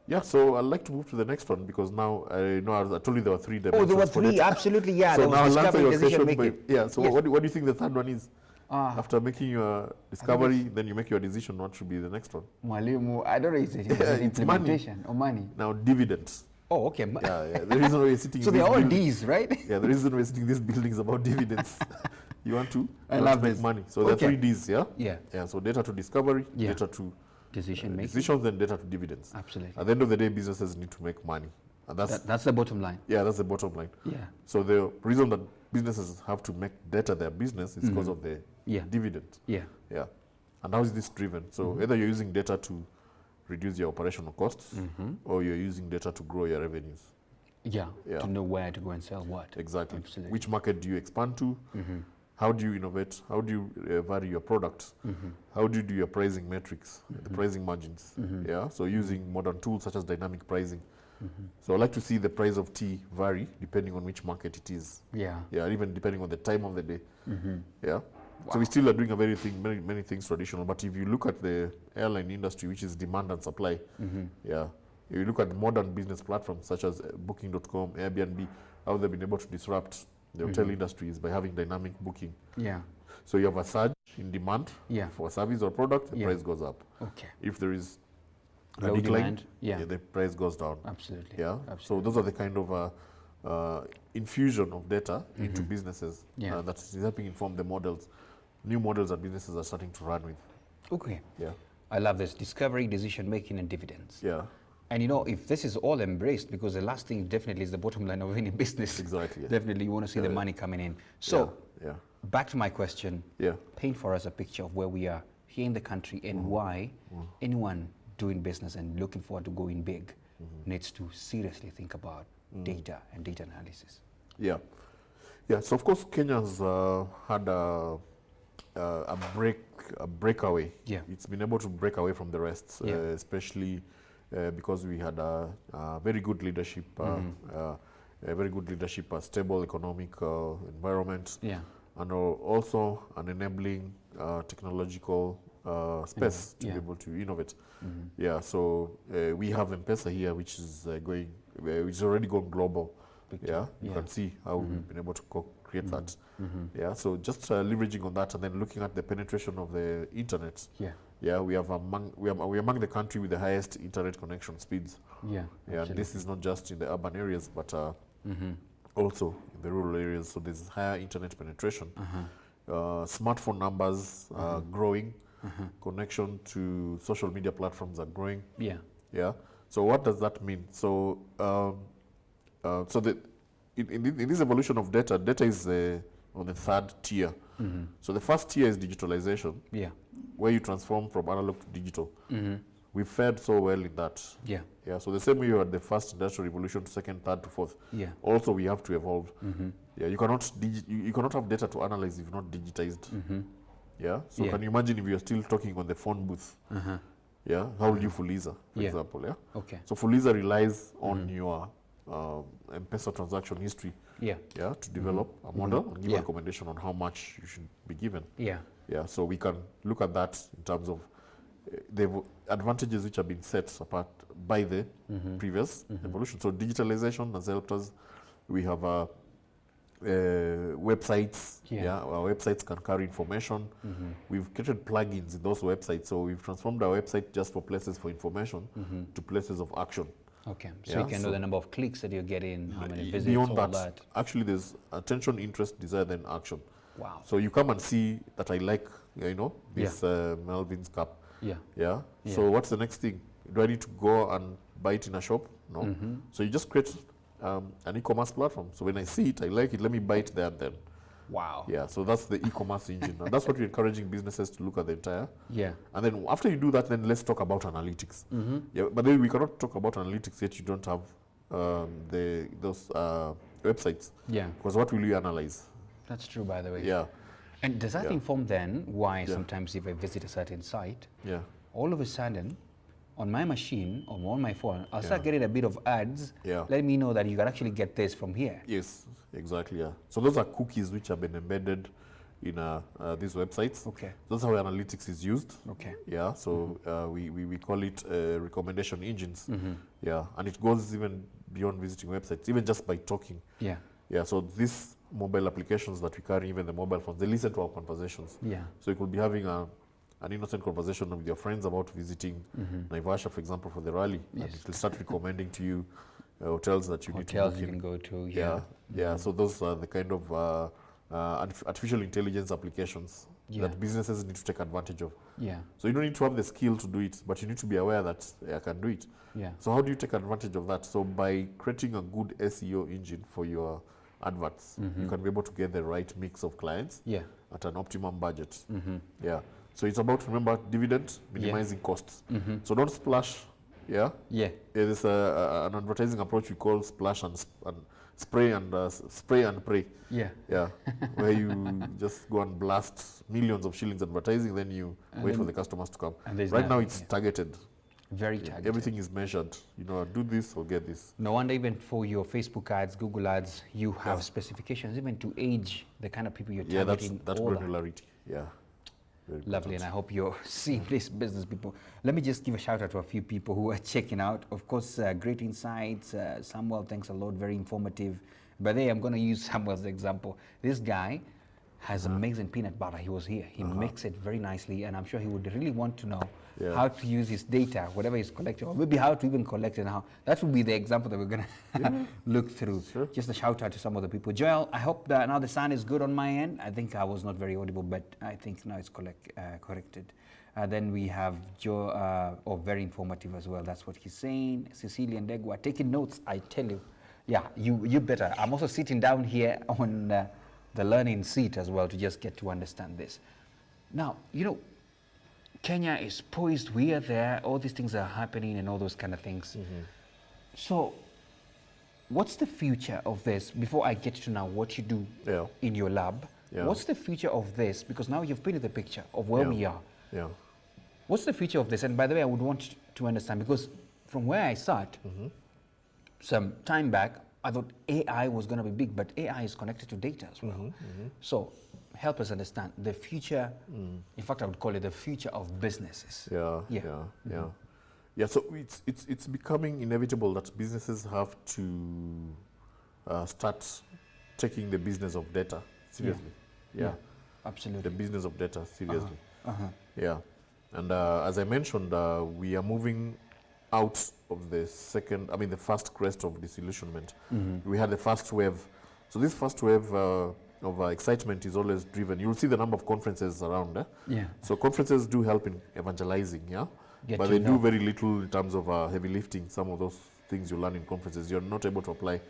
Yeah, so I'd like to move to the next one because now I told you there were 3 dimensions.
Oh, there were 3, absolutely, yeah.
So
there
now
was
I'll answer your
discovery,
question. So
Yes.
what do you think the third one is? After making your discovery, then you make your decision what should be the next one.
Mwalimu, I don't know, is it
It's
implementation or money?
Now dividends.
Oh, okay.
Yeah. The reason why you're sitting
So
in
they're
this
all
building-
D's, right?
Yeah, the reason we're sitting in this building is about dividends. You want to?
I
You want
love
to make
this.
money. So there are
Okay.
3 D's, yeah?
Yeah.
Yeah, so data to discovery,
Yeah.
data to
Decision making.
decisions, and data to dividends.
Absolutely.
At the end of the day, businesses need to make money. And
That's the bottom line.
that's the bottom line.
Yeah.
So the reason that businesses have to make data their business is because of the dividend.
Yeah.
Yeah. And how is this driven? So either you're using data to reduce your operational costs or you're using data to grow your revenues.
Yeah.
Yeah.
To know where to go and sell what.
Exactly.
Absolutely.
Which market do you expand to? How do you innovate? How do you vary your product? How do you do your pricing metrics, the pricing margins? Yeah. So using modern tools such as dynamic pricing. So I like to see the price of tea vary depending on which market it is.
Yeah.
Yeah, even depending on the time of the day. Yeah. So we still are doing many things traditional. But if you look at the airline industry, which is demand and supply, yeah. If you look at modern business platforms such as Booking.com, Airbnb, how they've been able to disrupt the hotel industry is by having dynamic booking.
Yeah.
So you have a surge in demand for a service or product, the price goes up.
Okay.
If there is a
Low
decline,
demand,
the price goes down.
Absolutely.
Yeah.
Absolutely.
So those are the kind of infusion of data into businesses that is helping inform the models, new models that businesses are starting to run with.
Okay.
Yeah.
I love this. Discovery, decision making, and dividends.
Yeah.
And if this is all embraced, because the last thing definitely is the bottom line of any business.
Exactly. Yeah.
Definitely you want to see the money coming in. So back to my question.
Yeah.
Paint for us a picture of where we are here in the country and why anyone doing business and looking forward to going big needs to seriously think about data and data analysis.
Yeah. Yeah. So of course Kenya's had a breakaway.
Yeah.
It's been able to break away from the rest,
Yeah.
especially because we had a very good leadership, a stable economic environment, and also an enabling technological space to be able to innovate. Yeah, so we have M-Pesa here, which is which is already gone global. You can see how we've been able to create that. Yeah, so just leveraging on that and then looking at the penetration of the internet. Yeah, we are among the country with the highest internet connection speeds.
Yeah,
and this is not just in the urban areas, but also in the rural areas. So there's higher internet penetration. Smartphone numbers are growing. Connection to social media platforms are growing. Yeah. So what does that mean? So in this evolution of data, data is on the third tier. So the first tier is digitalization. Where you transform from analog to digital. We fared so well in that. Yeah. So the same way you had the first industrial revolution, second, third to fourth. Also, we have to evolve. Yeah. You cannot have data to analyze if not digitized. Yeah. So can you imagine if you're still talking on the phone booth? Yeah. How will you Fuliza, for example? Yeah. So Fuliza relies on your M-Pesa transaction history. Yeah. To develop a model and give a recommendation on how much you should be given. Yeah. So we can look at that in terms of the advantages which have been set apart by the previous evolution. So digitalization has helped us. We have websites. Our websites can carry information. We've created plugins in those websites. So we've transformed our website just for places for information to places of action.
So you can know the number of clicks that you're getting, how many visits,
beyond
all
that. Actually, there's attention, interest, desire, then action.
Wow.
So you come and see that I like, this Melvin's cap. So what's the next thing? Do I need to go and buy it in a shop? No. So you just create an e-commerce platform. So when I see it, I like it, let me buy it there and then.
Wow.
Yeah, so that's the e-commerce engine. And that's what we're encouraging businesses to look at the entire. And then after you do that, then let's talk about analytics. Yeah, but then we cannot talk about analytics yet you don't have those websites. Because what will you analyze?
That's true, by the way.
Yeah.
And does that inform then why sometimes if I visit a certain site, all of a sudden, on my machine, or on my phone, I'll start getting a bit of ads, let me know that you can actually get this from here.
Yes, exactly, So those are cookies which have been embedded in these websites. That's how analytics is used. Yeah, so we call it recommendation engines. Yeah, and it goes even beyond visiting websites, even just by talking. Yeah, so these mobile applications that we carry, even the mobile phones, they listen to our conversations. So you could be having an innocent conversation with your friends about visiting Naivasha, for example, for the rally. And it will start recommending to you hotels that you need to book
Hotels you can go to,
Yeah, so those are the kind of artificial intelligence applications that businesses need to take advantage of. So you don't need to have the skill to do it, but you need to be aware that I can do it. So how do you take advantage of that? So by creating a good SEO engine for your adverts, you can be able to get the right mix of clients at an optimum budget. Yeah. So it's about, remember, dividend, minimizing costs. So don't splash. There's an advertising approach we call splash and spray and pray. Where you just go and blast millions of shillings advertising, then you wait for the customers to come. Right now it's targeted.
Very targeted.
Everything is measured. Do this or get this.
No wonder even for your Facebook ads, Google ads, you have specifications even to age the kind of people you're targeting.
That's granularity.
Lovely, and I hope you're seeing this, business people. Let me just give a shout out to a few people who are checking out. Of course, great insights. Samuel, thanks a lot, very informative. But I'm going to use Samuel's example. This guy has amazing peanut butter. He was here. He makes it very nicely, and I'm sure he would really want to know how to use his data, whatever he's collecting, or maybe how to even collect it now. That would be the example that we're going to look through. Just a shout out to some of the people. Joel, I hope that now the sound is good on my end. I think I was not very audible, but I think now it's corrected. Then we have Joe, very informative as well. That's what he's saying. Cecilia and Degwa, taking notes, I tell you. Yeah, you better. I'm also sitting down here on the learning seat as well to just get to understand this. Now, Kenya is poised, we are there, all these things are happening and all those kind of things. So, what's the future of this? Before I get to now what you do in your lab, what's the future of this? Because now you've painted the picture of where we are. What's the future of this? And by the way, I would want to understand, because from where I sat, some time back, I thought AI was going to be big, but AI is connected to data as well. So, help us understand the future. In fact, I would call it the future of businesses. So it's becoming inevitable that businesses have to start
taking the business of data seriously. Yeah.
Absolutely.
The business of data seriously.
Uh-huh.
Yeah. And as I mentioned, we are moving out of the first crest of disillusionment. We had the first wave. So this first wave of excitement is always driven. You'll see the number of conferences around.
Yeah.
So conferences do help in evangelizing, yeah? But they do very little in terms of heavy lifting. Some of those things you learn in conferences, you're not able to apply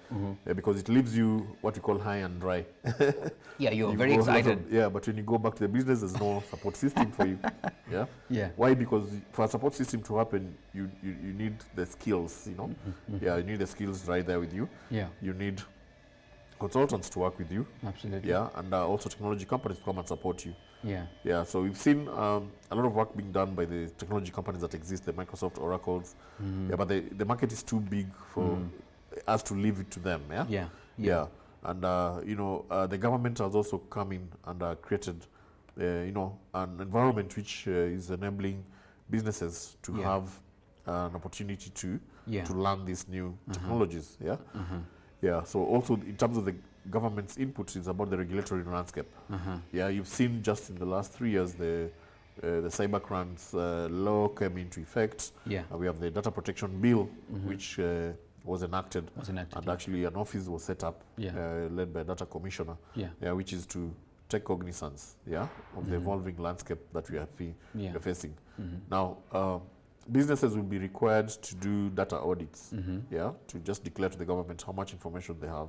because it leaves you what we call high and dry.
Yeah, you're very excited.
But when you go back to the business, there's no support system for you. Yeah.
Yeah.
Why? Because for a support system to happen, you need the skills. You know. Yeah, you need the skills right there with you.
Yeah.
You need consultants to work with you.
Absolutely.
Yeah, and also technology companies to come and support you.
Yeah.
Yeah, so we've seen a lot of work being done by the technology companies that exist, the Microsoft, Oracles. Yeah, but the market is too big for us to leave it to them. Yeah.
Yeah.
Yeah. And the government has also come in and created, an environment which is enabling businesses to have an opportunity to learn these new technologies. Yeah. Yeah. So also in terms of the government's input, is about the regulatory landscape. Yeah, you've seen just in the last 3 years the cybercrimes law came into effect.
Yeah.
We have the data protection bill, which was enacted, and actually an office was set up, led by a data commissioner, which is to take cognizance, of the evolving landscape that we are facing. Now, businesses will be required to do data audits, to just declare to the government how much information they have,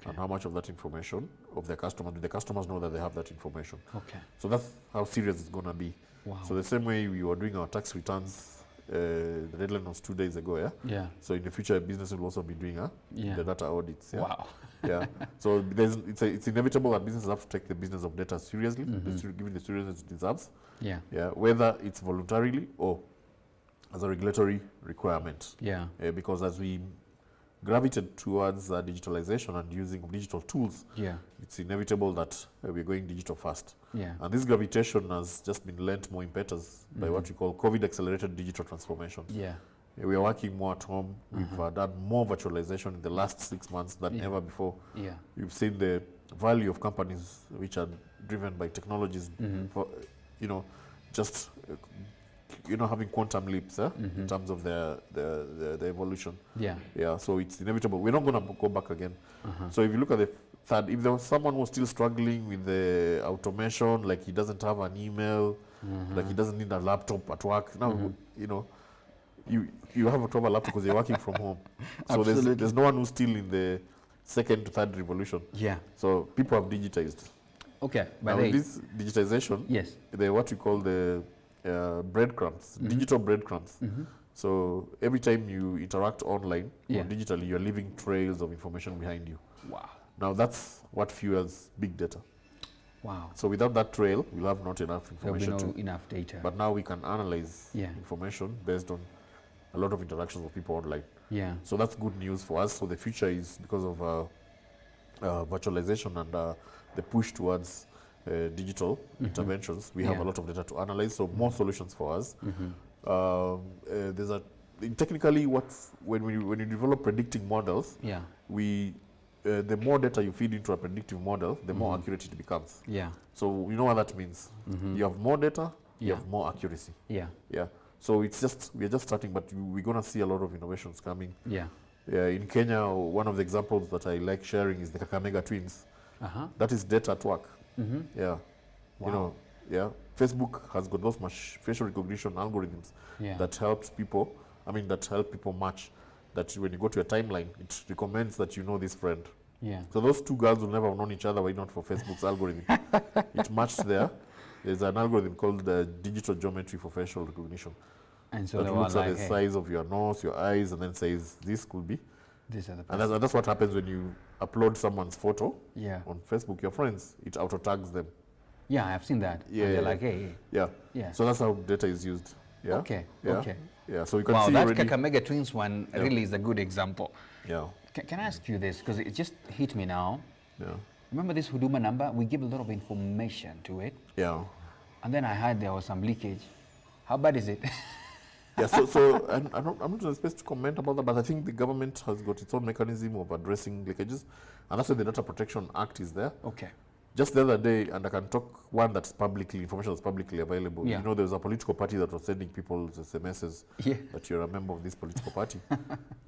and how much of that information of their customers, do the customers know that they have that information. Okay. So that's how serious it's going to be. Wow. So the same way we were doing our tax returns, the deadline was 2 days ago, yeah? So in the future, businesses will also be doing the data audits. Yeah? Wow. Yeah. So it's inevitable that businesses have to take the business of data seriously, given the seriousness it deserves. Yeah. Yeah. Whether it's voluntarily or as a regulatory requirement. Yeah. Because as we gravitate towards digitalization and using digital tools, it's inevitable that we're going digital first. Yeah. And this gravitation has just been lent more impetus by what we call COVID-accelerated digital transformation. Yeah. We are working more at home. We've done more virtualization in the last 6 months than ever before. Yeah. You've seen the value of companies which are driven by technologies for, just having quantum leaps in terms of the evolution. Yeah. Yeah. So it's inevitable. We're not going to go back again. So if you look at the third, if there was someone who's still struggling with the automation, like he doesn't have an email, like he doesn't need a laptop at work. Now, you have to have a laptop because you're working from home. So there's no one who's still in the second to third revolution. Yeah. So people have digitized. Okay. Now with this digitization, what we call the breadcrumbs, digital breadcrumbs. So every time you interact online or digitally, you're leaving trails of information behind you. Wow. Now that's what fuels big data. Wow. So without that trail, we'll have not enough information.
There'll be no enough data.
But now we can analyze information based on a lot of interactions of people online. Yeah. So that's good news for us. So the future is because of virtualization and the push towards digital interventions. We have a lot of data to analyze, so more solutions for us. Technically, when you develop predicting models, the more data you feed into a predictive model, the more accurate it becomes. Yeah. So you know what that means. You have more data, you have more accuracy. Yeah. Yeah. So we're just starting, but we're going to see a lot of innovations coming. Yeah. Yeah. In Kenya, one of the examples that I like sharing is the Kakamega twins. That is data at work. Yeah. Wow. Facebook has got those facial recognition algorithms that help people match. That when you go to a timeline, it recommends that you know this friend. Yeah. So those two girls will never have known each other were not for Facebook's algorithm. It matched there. There's an algorithm called the digital geometry for facial recognition. And so that looks at the size of your nose, your eyes, and then says this could be. This are the person. And that's what happens when you upload someone's photo on Facebook. Your friends, it auto tags them. Yeah, I've seen that. Yeah. And they're like, hey. Yeah. Yeah. So that's how data is used. Yeah. Okay. Yeah. Okay. Yeah, so you can see that Kakamega Twins one really is a good example. Yeah. Can I ask you this? Because it just hit me now. Yeah. Remember this Huduma number? We give a lot of information to it. Yeah. And then I heard there was some leakage. How bad is it? Yeah, so and I'm not in a space to comment about that, but I think the government has got its own mechanism of addressing leakages, and that's why the Data Protection Act is there.
Okay.
Just the other day, and I can talk one that's information that's publicly available.
Yeah.
You know, there was a political party that was sending people SMSs
Yeah.
that you're a member of this political party.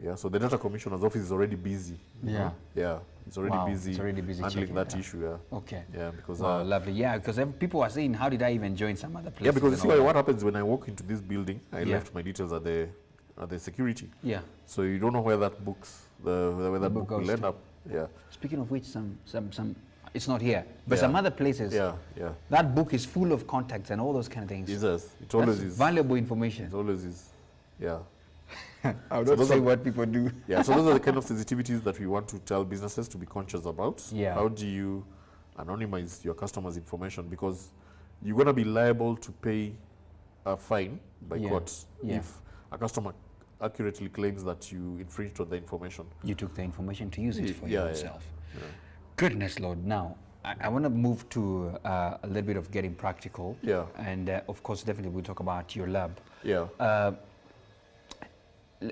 Yeah, so the Data Commissioner's office is already busy. you
Yeah.
know? Yeah, it's already busy.
It's already busy
handling
checking
that
it out.
issue. Yeah.
Okay.
Yeah, because
Wow, lovely. Yeah, because people are saying, how did I even join some other place?
yeah, because you see what happens when I walk into this building, I
Yeah.
left my details at the security.
Yeah.
So you don't know where that where that
book
book will
goes
end
to.
up. Yeah.
Speaking of which, some it's not here, but
Yeah.
some other places,
Yeah, yeah.
that book is full of contacts and all those kind of things.
It does. It always
That's
is.
valuable information.
It always is. Yeah.
I would
So
not
those
say
are-
what people do.
Yeah, so those are the kind of sensitivities that we want to tell businesses to be conscious about.
Yeah.
How do you anonymize your customers' information? Because you're going to be liable to pay a fine by
Yeah.
court
Yeah.
if a customer accurately claims that you infringed on the information.
You took the information to use it for
Yeah,
your
yeah,
own self.
yeah.
Goodness Lord. Now, I want to move to a little bit of getting practical.
Yeah.
And of course, definitely we'll talk about your lab.
Yeah.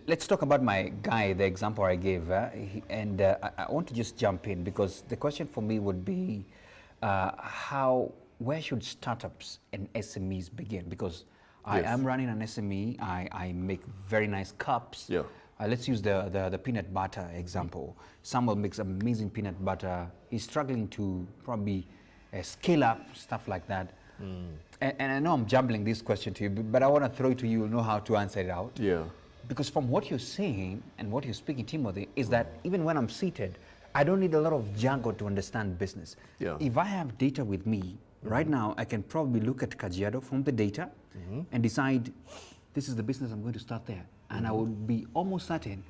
Let's talk about my guy, the example I gave. I want to just jump in because the question for me would be where should startups and SMEs begin? Because I
Yes.
am running an SME, I make very nice cups.
Yeah.
Let's use the peanut butter example. Samuel makes amazing peanut butter. He's struggling to probably scale up, stuff like that. And I know I'm jumbling this question to you, but I want to throw it to you, you'll know how to answer it out.
Yeah.
Because from what you're saying and what you're speaking, Timothy, is that even when I'm seated, I don't need a lot of jargon to understand business.
Yeah.
If I have data with me, right now, I can probably look at Kajiado from the data and decide, this is the business I'm going to start there. And I would be almost certain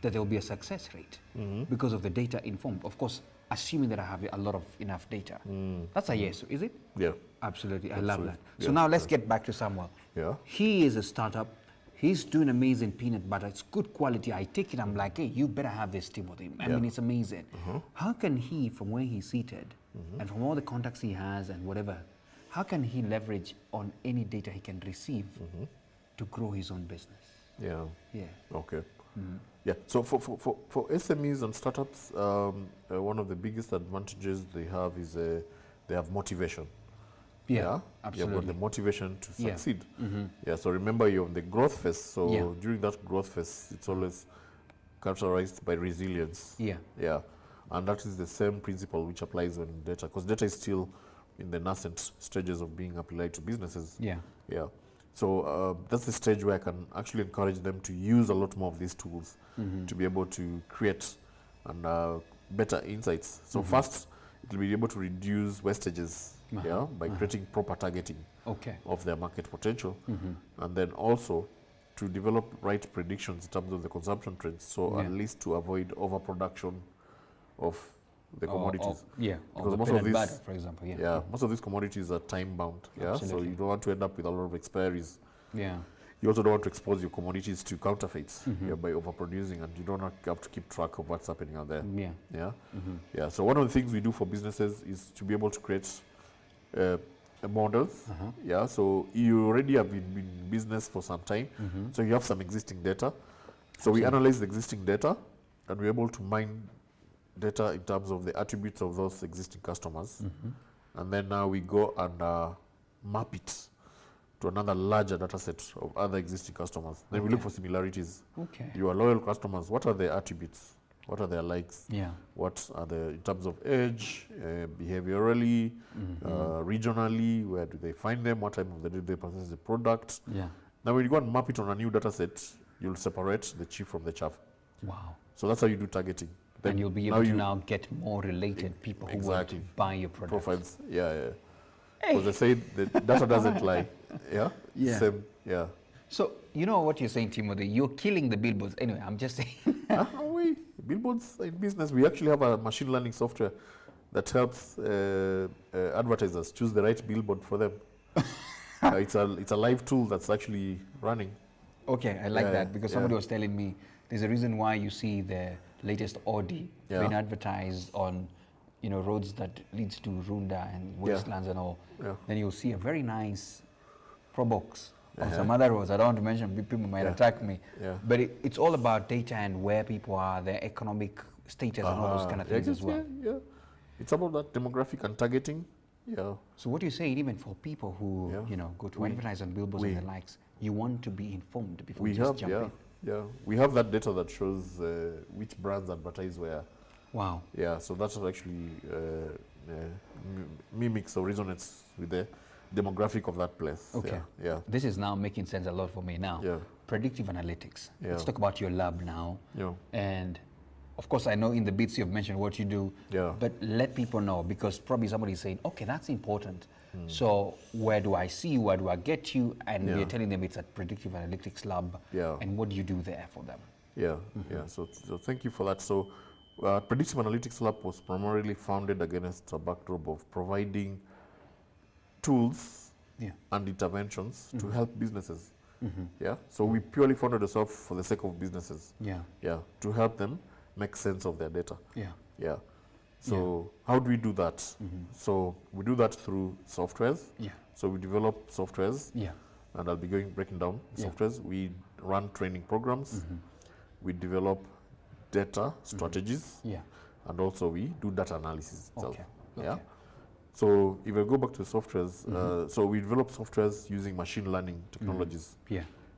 that there will be a success rate because of the data informed. Of course, assuming that I have a lot of enough data. That's a yes, is it?
Yeah.
Absolutely, I love that.
Yeah.
So now let's get back to Samuel.
Yeah.
He is a startup. He's doing amazing peanut butter. It's good quality. I take it, I'm like, hey, you better have this, Timothy. I mean, it's amazing. How can he, from where he's seated, and from all the contacts he has and whatever, how can he leverage on any data he can receive to grow his own business?
Yeah.
Yeah.
Okay. Yeah. So for SMEs and startups, one of the biggest advantages they have is they have motivation.
Yeah,
You've got
absolutely.
the motivation to
Yeah.
succeed. Yeah. So remember, you're on the growth phase. So
Yeah.
during that growth phase, it's always characterized by resilience.
Yeah.
Yeah. And that is the same principle which applies on data, because data is still in the nascent stages of being applied to businesses.
Yeah.
Yeah. So that's the stage where I can actually encourage them to use a lot more of these tools to be able to create and better insights. So first, it will be able to reduce wastages, yeah, by creating proper targeting
Okay.
of their market potential, and then also to develop right predictions in terms of the consumption trends. So at least to avoid overproduction of the commodities.
Yeah.
Because
Or
most
the
of
peanut
these,
butter, for example. Yeah.
yeah, most of these commodities are time bound. Yeah, so
Absolutely.
you don't want to end up with a lot of expiries.
Yeah.
You also don't want to expose your commodities to counterfeits by overproducing, and you don't have to keep track of what's happening out there.
Yeah.
Yeah, yeah. So one of the things we do for businesses is to be able to create models. Yeah, so you already have been in business for some time, so you have some existing data. So we analyze the existing data, and we're able to mine data in terms of the attributes of those existing customers, and then now we go and map it to another larger data set of other existing customers. Then we look for similarities.
Okay.
Your loyal customers, what are their attributes? What are their likes?
Yeah.
What are the, in terms of age, behaviorally, regionally, where do they find them? What time of the day do they purchase the product?
Yeah.
Now, when you go and map it on a new data set, you'll separate the chief from the chaff.
Wow.
So that's how you do targeting. Then
And you'll be able to now get more related people who want to
Exactly.
buy your product.
profiles. Yeah, yeah. Because they say the data doesn't lie. Yeah?
Yeah.
Same. Yeah.
So, you know what you're saying, Timothy? You're killing the billboards. Anyway, I'm just saying.
We billboards in business, we actually have a machine learning software that helps advertisers choose the right billboard for them. It's a live tool that's actually running.
Okay, I like
Yeah,
that because
yeah.
somebody was telling me there's a reason why you see the latest Audi
Yeah.
being advertised on, roads that leads to Runda and wastelands and all.
Yeah.
Then you'll see a very nice Probox or some other roles. I don't want to mention, people might attack me.
Yeah.
But it's all about data and where people are, their economic status and all those kind of things as well.
Yeah. It's about that demographic and targeting. Yeah.
So what you're saying, even for people who go to advertise on billboards and the likes, you want to be informed before you just jump in.
Yeah, we have that data that shows which brands advertise where.
Wow.
Yeah, so that's actually mimics or resonates with the demographic of that place.
Okay.
Yeah.
This is now making sense a lot for me now.
Yeah.
Predictive analytics.
Yeah.
Let's talk about your lab now.
Yeah.
And of course, I know in the bits you've mentioned what you do, but let people know, because probably somebody's saying, okay, that's important. So where do I see you? Where do I get you? And we're telling them it's at Predictive Analytics Lab.
Yeah.
And what do you do there for them?
Yeah. So thank you for that. So Predictive Analytics Lab was primarily founded against a backdrop of providing tools and interventions to help businesses. Yeah. So we purely founded ourselves for the sake of businesses. Yeah. To help them make sense of their data. Yeah. So how do we do that? So we do that through softwares. So we develop softwares. And I'll be breaking down softwares. We run training programs. We develop data strategies. And also we do data analysis itself. Yeah. So if I go back to softwares, so we develop softwares using machine learning technologies.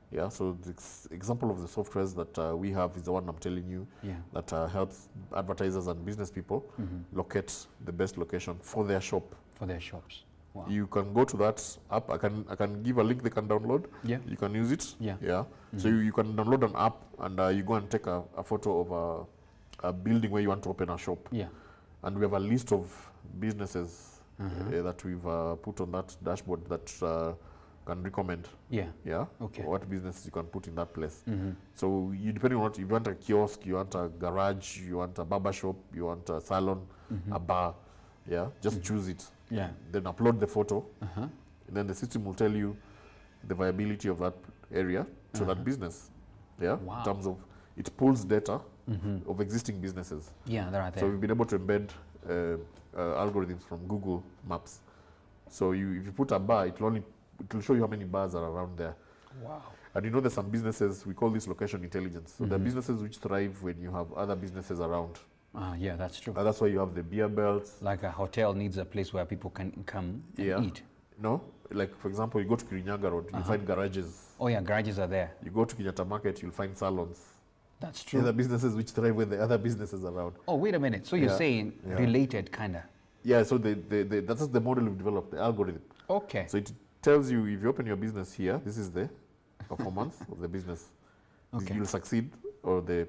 Yeah, so the example of the softwares that we have is the one I'm telling you that helps advertisers and business people locate the best location for their shop.
For their shops. Wow.
You can go to that app. I can give a link they can download. You can use it. So you can download an app and you go and take a photo of a building where you want to open a shop. And we have a list of businesses that we've put on that dashboard that can recommend what business you can put in that place. So you, depending on what you want, a kiosk, you want a garage, you want a barber shop, you want a salon, a bar, just choose it. Then upload the photo. And then the system will tell you the viability of that area to that business. In terms of, it pulls data of existing businesses.
They're right there.
So we've been able to embed algorithms from Google Maps. So if you put a bar, it will show you how many bars are around there.
Wow.
And there's some businesses, we call this location intelligence. So there are businesses which thrive when you have other businesses around.
That's true.
And that's why you have the beer belts.
Like a hotel needs a place where people can come and eat.
No, like for example, you go to Kirinyaga Road, you'll find garages.
Garages are there.
You go to Kenyatta Market, you'll find salons.
That's true.
There are businesses which thrive when the other businesses around.
Oh, wait a minute. So you're saying related, kind of?
Yeah, so that's the model we've developed, the algorithm.
Okay.
So it tells you if you open your business here, this is the performance of the business. You'll succeed or the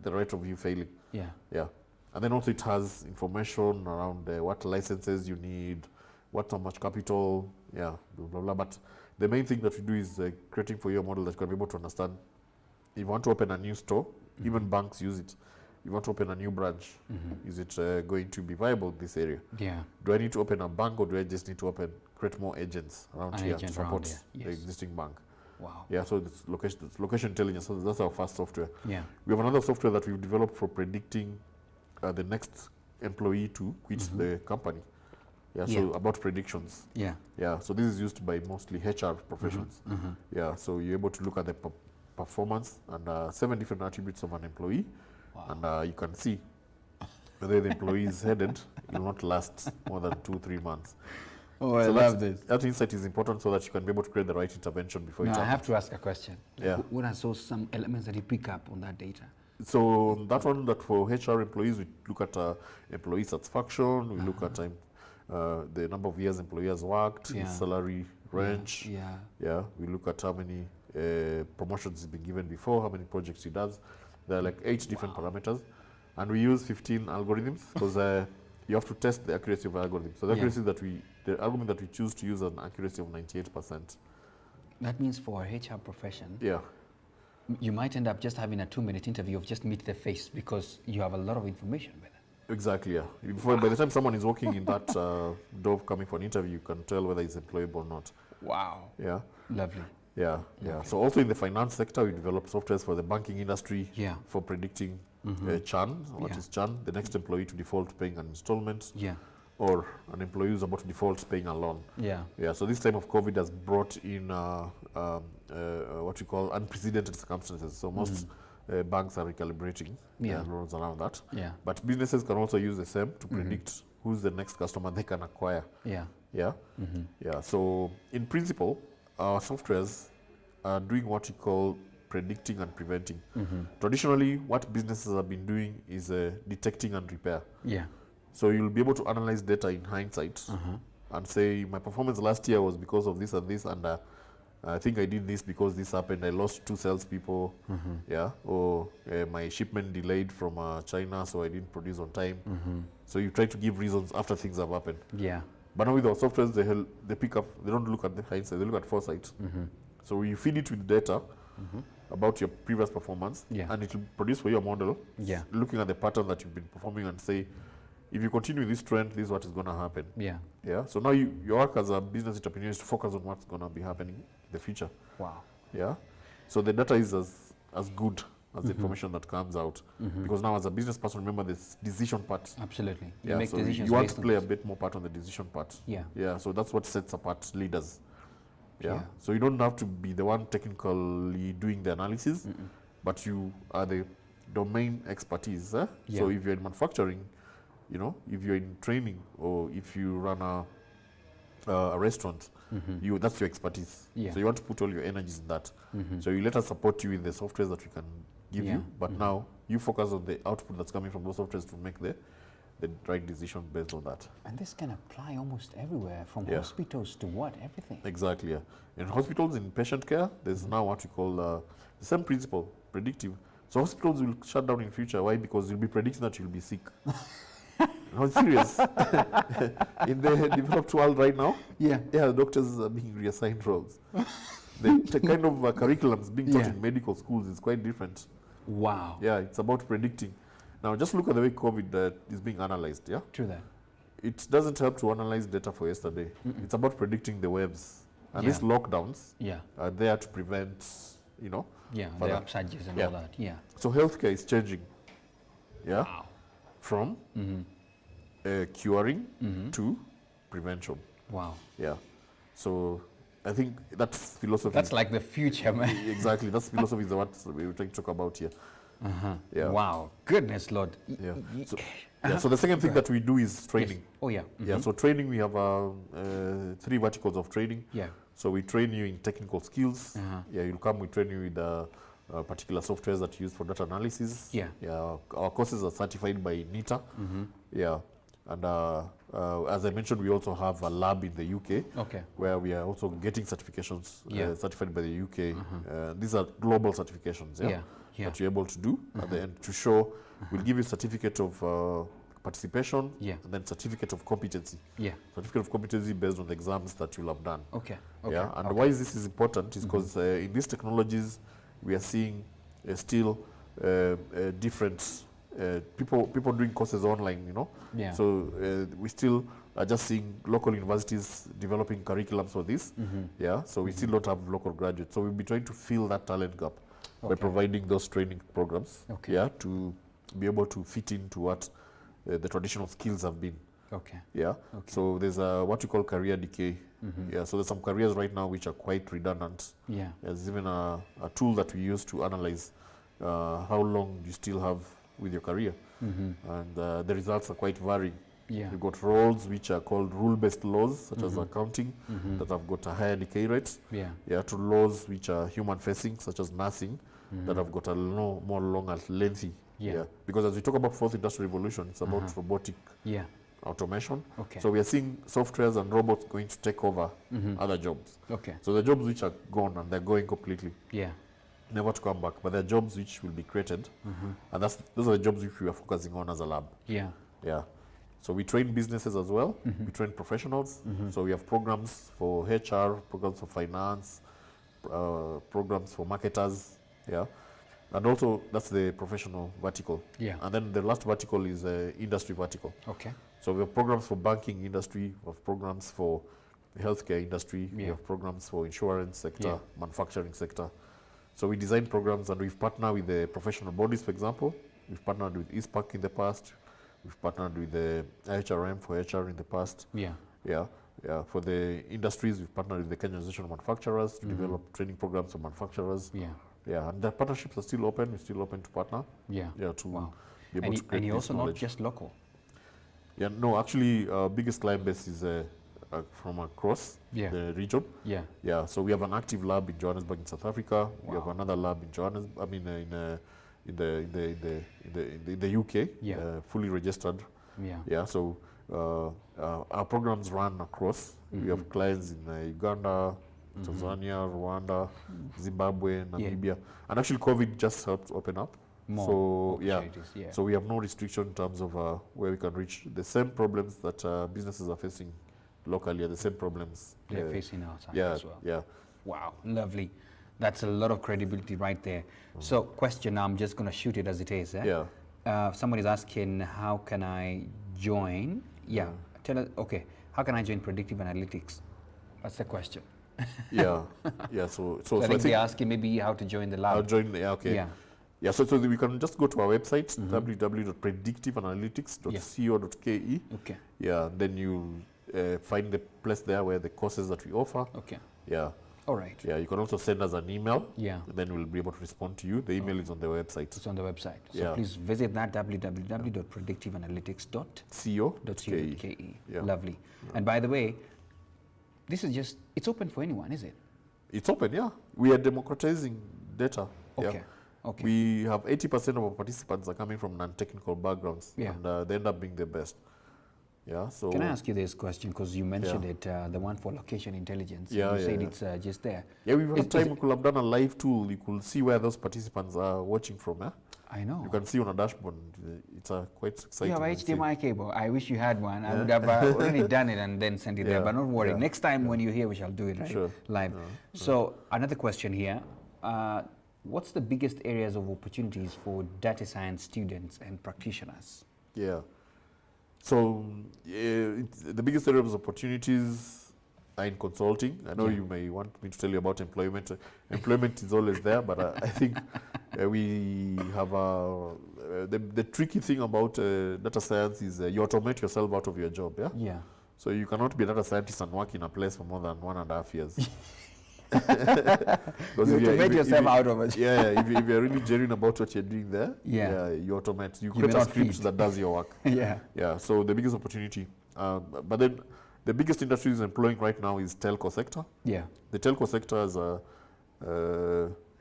rate of you failing. Yeah. And then also it has information around what licenses you need, how much capital, blah, blah, blah. But the main thing that we do is creating for you a model that you can be able to understand. If you want to open a new store, even banks use it. If you want to open a new branch, is it going to be viable in this area? Do I need to open a bank, or do I just need to create more agents around here to support the existing bank?
Wow.
Yeah, so it's location intelligence. So that's our first software. We have another software that we've developed for predicting the next employee to quit the company. So about predictions. So this is used by mostly HR professions. So you're able to look at the performance and 7 different attributes of an employee. And you can see whether the employee is headed, it will not last more than 2-3 months.
Oh, I love this.
That insight is important so that you can be able to create the right intervention before it happens.
I have to ask a question. What are some elements that you pick up on that data?
So that one, that for HR employees, we look at employee satisfaction, we look at the number of years employee has worked, his salary range. We look at how many promotions he's been given before, how many projects he does. There are like 8 different parameters, and we use 15 algorithms because you have to test the accuracy of the algorithm. So the accuracy the algorithm that we choose to use an accuracy of 98%.
That means for a HR profession,
yeah,
you might end up just having a 2-minute interview of just meet the face because you have a lot of information with it.
Exactly, yeah. By the time someone is walking in that door coming for an interview, you can tell whether he's employable or not.
Wow.
Yeah.
Lovely.
Yeah, yeah. So also in the finance sector, we develop softwares for the banking industry for predicting churn. What is churn? The next employee to default paying an installment.
Yeah.
or an employee who's about to default paying a loan.
Yeah.
Yeah, so this time of COVID has brought in what you call unprecedented circumstances. So most banks are recalibrating loans around that.
Yeah.
But businesses can also use the same to predict who's the next customer they can acquire.
Yeah.
Yeah. Yeah. So in principle, our softwares are doing what you call predicting and preventing. Traditionally, what businesses have been doing is detecting and repair.
Yeah.
So you'll be able to analyze data in hindsight and say, my performance last year was because of this and this, and I think I did this because this happened. I lost 2 salespeople, yeah, or my shipment delayed from China, so I didn't produce on time. So you try to give reasons after things have happened.
Yeah.
But now with our softwares, they pick up, they don't look at the hindsight, they look at foresight. So you feed it with data about your previous performance, and it will produce for you a model, looking at the pattern that you've been performing and say, if you continue this trend, this is what is going to happen. Yeah. Yeah. So now your work as a business entrepreneur is to focus on what's going to be happening in the future.
Wow.
Yeah. So the data is as good as the information that comes out, because now as a business person, remember this decision part.
Absolutely.
You make decisions. You want to play a bit more part on the decision part. Yeah. Yeah. So that's what sets apart leaders. Yeah. So you don't have to be the one technically doing the analysis, but you are the domain expertise. So if you're in manufacturing, you know, if you're in training, or if you run a restaurant, that's your expertise. So you want to put all your energies in that. So you let us support you with the softwares that we can give you, but now you focus on the output that's coming from those softwares to make the right decision based on that.
And this can apply almost everywhere, from hospitals to everything.
Exactly, yeah. In hospitals, in patient care, there's now what we call the same principle, predictive. So hospitals will shut down in future. Why? Because you'll be predicting that you'll be sick. No, serious. In the developed world right now, doctors are being reassigned roles. The kind of curriculums being taught in medical schools is quite different.
Wow.
Yeah, it's about predicting. Now, just look at the way COVID is being analyzed. Yeah.
True that.
It doesn't help to analyze data for yesterday. It's about predicting the waves. And these lockdowns are there to prevent, you know.
Yeah, the upsurges and all that. Yeah.
So healthcare is changing. Yeah.
Wow.
From curing to prevention.
Wow.
Yeah. So I think that's philosophy.
That's like the future, man.
Exactly. That's philosophy is what we're trying to talk about here. Yeah.
Wow. Goodness, Lord.
Yeah. So the second thing that we do is training.
Yes. Oh, yeah.
Yeah. So training, we have 3 verticals of training. Yeah. So we train you in technical skills. Yeah. You'll come, we train you with particular softwares that you use for data analysis. Yeah. Yeah. Our courses are certified by NITA. Yeah. And as I mentioned, we also have a lab in the UK, where we are also getting certifications certified by the UK. These are global certifications that you're able to do at the end to show. We'll give you a certificate of participation and then certificate of competency. Certificate of competency based on the exams that you'll have done. Yeah. And why this is important is because in these technologies, we are seeing still different people doing courses online, you know. So we still are just seeing local universities developing curriculums for this. Yeah. So we still don't have local graduates. So we'll be trying to fill that talent gap by providing those training programs. Yeah, to be able to fit into what the traditional skills have been. Yeah. So there's what you call career decay. Yeah. So there's some careers right now which are quite redundant. Yeah. There's even a tool that we use to analyze how long you still have with your career, and the results are quite varying. You've got roles which are called rule-based laws, such as accounting, that have got a higher decay rate. To laws which are human-facing, such as nursing, that have got a more long and lengthy. Because as we talk about fourth industrial revolution, it's about robotic automation. So we are seeing softwares and robots going to take over other jobs. So the jobs which are gone, and they're going completely. Never to come back, but there are jobs which will be created, and those are the jobs which we are focusing on as a lab. Yeah. So we train businesses as well. We train professionals. So we have programs for HR, programs for finance, programs for marketers. Yeah. And also that's the professional vertical. And then the last vertical is industry vertical. So we have programs for banking industry. We have programs for healthcare industry. We have programs for insurance sector, manufacturing sector. So we design programs, and we've partnered with the professional bodies, for example. We've partnered with ISPAC in the past. We've partnered with the HRM for HR in the past.
Yeah.
Yeah. Yeah. For the industries, we've partnered with the Kenya Association of Manufacturers to develop training programs for manufacturers.
Yeah.
Yeah. And the partnerships are still open. We're still open to partner.
Yeah.
Yeah. To
Wow.
be able
And,
to create
and you're
this
also
knowledge.
not just local.
Yeah. No, actually, our biggest client base is from across the region.
Yeah.
Yeah. So we have an active lab in Johannesburg in South Africa. We have
Wow.
another lab in Johannesburg. I mean, in the UK.
Yeah.
Fully registered.
Yeah.
Yeah. So our programs run across. We have clients in Uganda, Tanzania, Rwanda, Zimbabwe, Namibia, and actually COVID just helped open up.
More
So yeah.
opportunities, yeah.
So we have no restriction in terms of where we can reach. The same problems that businesses are facing locally are the same problems
They're facing outside
yeah,
as well.
yeah.
Wow, lovely. That's a lot of credibility right there. So question, I'm just going to shoot it as it is.
Yeah.
Somebody's asking, how can I join? Yeah, tell us, okay, how can I join Predictive Analytics? That's the question.
Yeah, yeah. So
I think they're asking maybe how to join the lab.
I'll join. Yeah, okay.
Yeah.
Yeah, so we can just go to our website, www.predictiveanalytics.co.ke.
Okay.
Yeah, then you'll find the place there where the courses that we offer.
Okay.
Yeah.
All right.
Yeah, you can also send us an email.
Yeah.
And then we'll be able to respond to you. The email is on the website.
It's on the website. So
Yeah.
please visit that, www.predictiveanalytics.co.ke.
CO.ke. Yeah.
Lovely. And by the way, this is just, it's open for anyone, is it?
It's open, yeah. We are democratizing data.
Okay.
Yeah.
Okay.
We have 80% of our participants are coming from non-technical backgrounds.
Yeah.
And they end up being the best. Yeah, so...
Can I ask you this question, because you mentioned it, the one for location intelligence.
Yeah,
You said
yeah.
it's just there.
Yeah, we've had
Is
time
it-
we could have done a live tool. You could see where those participants are watching from. Yeah?
I know.
You can see on a dashboard. It's quite exciting.
You have
to see.
HDMI cable. I wish you had one. I would have already done it and then sent it there.
Yeah,
But don't worry.
yeah,
Next time when you're here, we shall do it right
Sure.
live. So another question here. What's the biggest areas of opportunities for data science students and practitioners?
Yeah. So the biggest areas of opportunities are in consulting. I know you may want me to tell you about employment. Employment is always there, but I think we have the tricky thing about data science is you automate yourself out of your job. Yeah.
Yeah.
So you cannot be a data scientist and work in a place for more than 1.5 years.
You automate yourself out of it.
Yeah, if you're really genuine about what you're doing there,
Yeah.
you automate. You
may
create a
not
script
fit.
that does your work.
Yeah.
Yeah, so the biggest opportunity. But then the biggest industry is employing right now is telco sector.
Yeah.
The telco sector has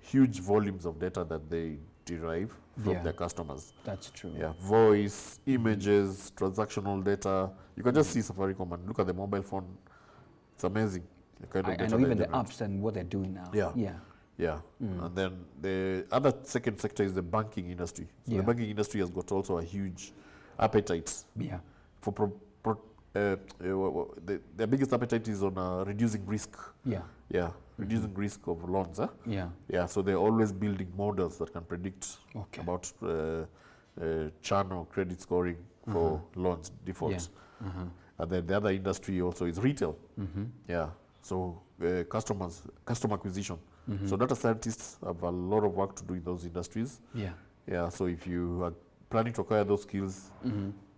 huge volumes of data that they derive from their customers.
That's true.
Yeah, voice, images, transactional data. You can just see Safaricom and look at the mobile phone. It's amazing. The kind of
I
data
know
they
even the
generate.
apps and what they're doing now.
Yeah.
Yeah.
Yeah, and then the other second sector is the banking industry. So
Yeah.
the banking industry has got also a huge appetite
Yeah.
for their biggest appetite is on reducing risk.
Yeah.
Yeah, reducing risk of loans.
Yeah.
Yeah, so they're always building models that can predict
Okay.
about churn or credit scoring for loans defaults.
Yeah.
And then the other industry also is retail. Yeah, so customer acquisition. So data scientists have a lot of work to do in those industries.
Yeah.
Yeah, so if you are planning to acquire those skills,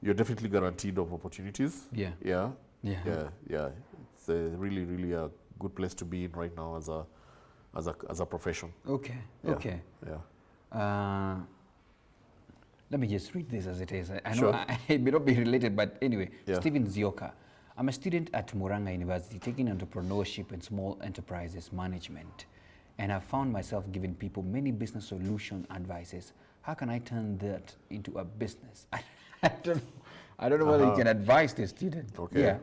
you're definitely guaranteed of opportunities.
Yeah.
Yeah.
Yeah.
Yeah. Yeah. It's really a good place to be in right now as a profession.
Okay.
Yeah.
Okay.
Yeah.
Let me just read this as it is. I know
Sure.
it may not be related, but anyway.
Yeah.
Stephen Zioka. I'm a student at Muranga University taking entrepreneurship and small enterprises management. And I've found myself giving people many business solution advices. How can I turn that into a business? I don't know whether you can advise the student.
Okay.
Yeah.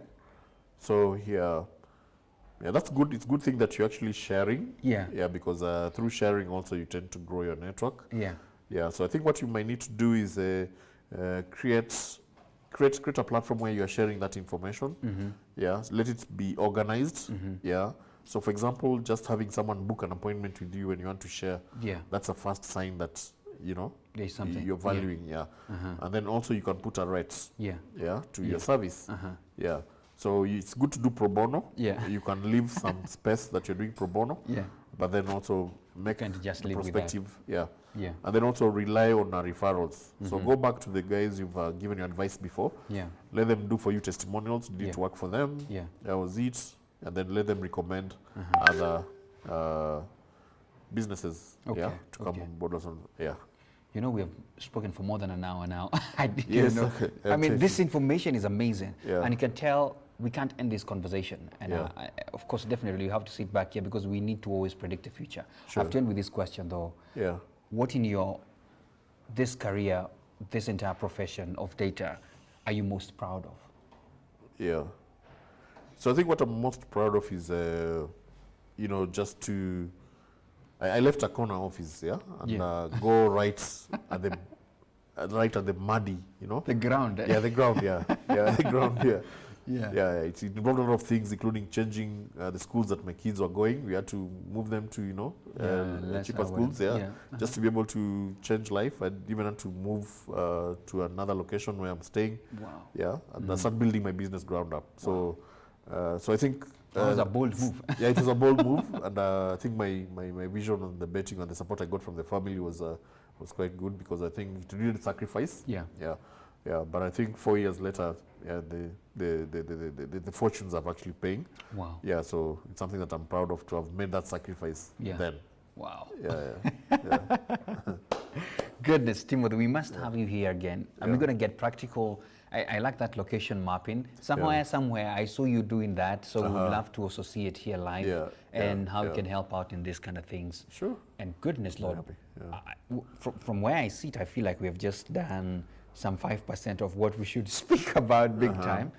So yeah, that's good. It's a good thing that you're actually sharing.
Yeah.
Yeah, because through sharing also you tend to grow your network.
Yeah.
Yeah. So I think what you might need to do is create a platform where you are sharing that information. Yeah. Let it be organized. Yeah. So for example, just having someone book an appointment with you when you want to share.
Yeah.
That's a first sign that
There's something.
you're valuing. Yeah. And then also you can put a rate.
Yeah.
Yeah, to your service. Yeah. So it's good to do pro bono.
Yeah.
You can leave some space that you're doing pro bono.
Yeah.
but then also make
can't just
the
live with that.
prospective, yeah.
Yeah.
And then also rely on referrals. So go back to the guys you've given your advice before.
Yeah.
Let them do for you testimonials. Did
Yeah.
it work for them?
Yeah.
That was it. And then let them recommend other businesses, yeah, to come on board. Also, yeah.
You know, we have spoken for more than an hour now. I didn't
Yes,
know.
okay.
I mean, this information is amazing.
Yeah.
And you can tell we can't end this conversation. And
Yeah.
of course, definitely you have to sit back here because we need to always predict the future.
Sure.
I've done with this question though.
Yeah.
What in this career, this entire profession of data, are you most proud of?
Yeah. So I think what I'm most proud of is, you know, just to, I left a corner office, yeah, and go right at the muddy, you know.
The ground.
Yeah, the ground, yeah. Yeah, the ground, yeah.
Yeah.
Yeah, it involved a lot of things, including changing the schools that my kids were going. We had to move them to, you know, cheaper schools, just to be able to change life. I even had to move to another location where I'm staying.
Wow.
Yeah, and I started building my business ground up. So, so I think
it was a bold move.
yeah, it was a bold move, and I think my vision on the betting and the support I got from the family was quite good because I think it needed sacrifice.
Yeah.
Yeah. Yeah, but I think 4 years later, yeah, the fortunes are actually paying.
Wow.
Yeah, so it's something that I'm proud of to have made that sacrifice then.
Wow.
Yeah.
Goodness, Timothy, we must have you here again. And we're going to get practical. I like that location mapping. Somewhere, I saw you doing that, so we'd love to also see it here live and how it can help out in these kind of things.
Sure.
And goodness, Lord, from where I sit, I feel like we have just done some 5% of what we should speak about big time,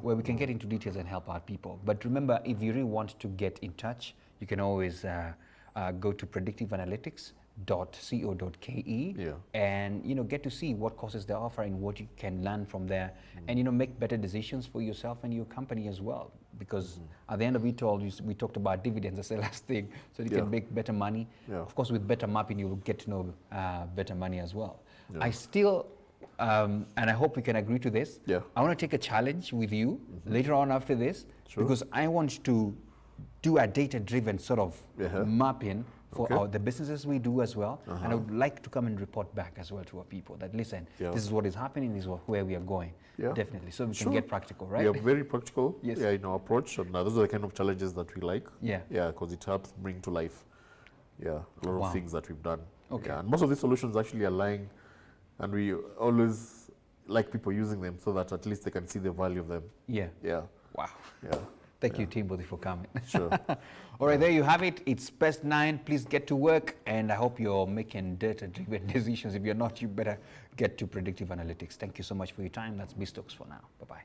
where we can get into details and help out people. But remember, if you really want to get in touch, you can always go to predictiveanalytics.co.ke and get to see what courses they're offering, what you can learn from there, and make better decisions for yourself and your company as well. Because at the end of it all, we talked about dividends as the last thing, so you can make better money. Of course, with better mapping, you'll get to know better money as well. I still and I hope we can agree to this. I want to take a challenge with you later on after this, because I want to do a data-driven sort of mapping for the businesses we do as well. And I would like to come and report back as well to our people that, listen, this is what is happening, this is where we are going. Definitely. So we can get practical, right?
We are very practical in our approach. And those are the kind of challenges that we like. Yeah, because it helps bring to life a lot of things that we've done. And most of these solutions actually are lying. And we always like people using them so that at least they can see the value of them. Wow. Thank
you, Timothy, for coming.
Sure.
All right, there you have it. It's Best 9. Please get to work. And I hope you're making data-driven decisions. If you're not, you better get to Predictive Analytics. Thank you so much for your time. That's BizTalks for now. Bye-bye.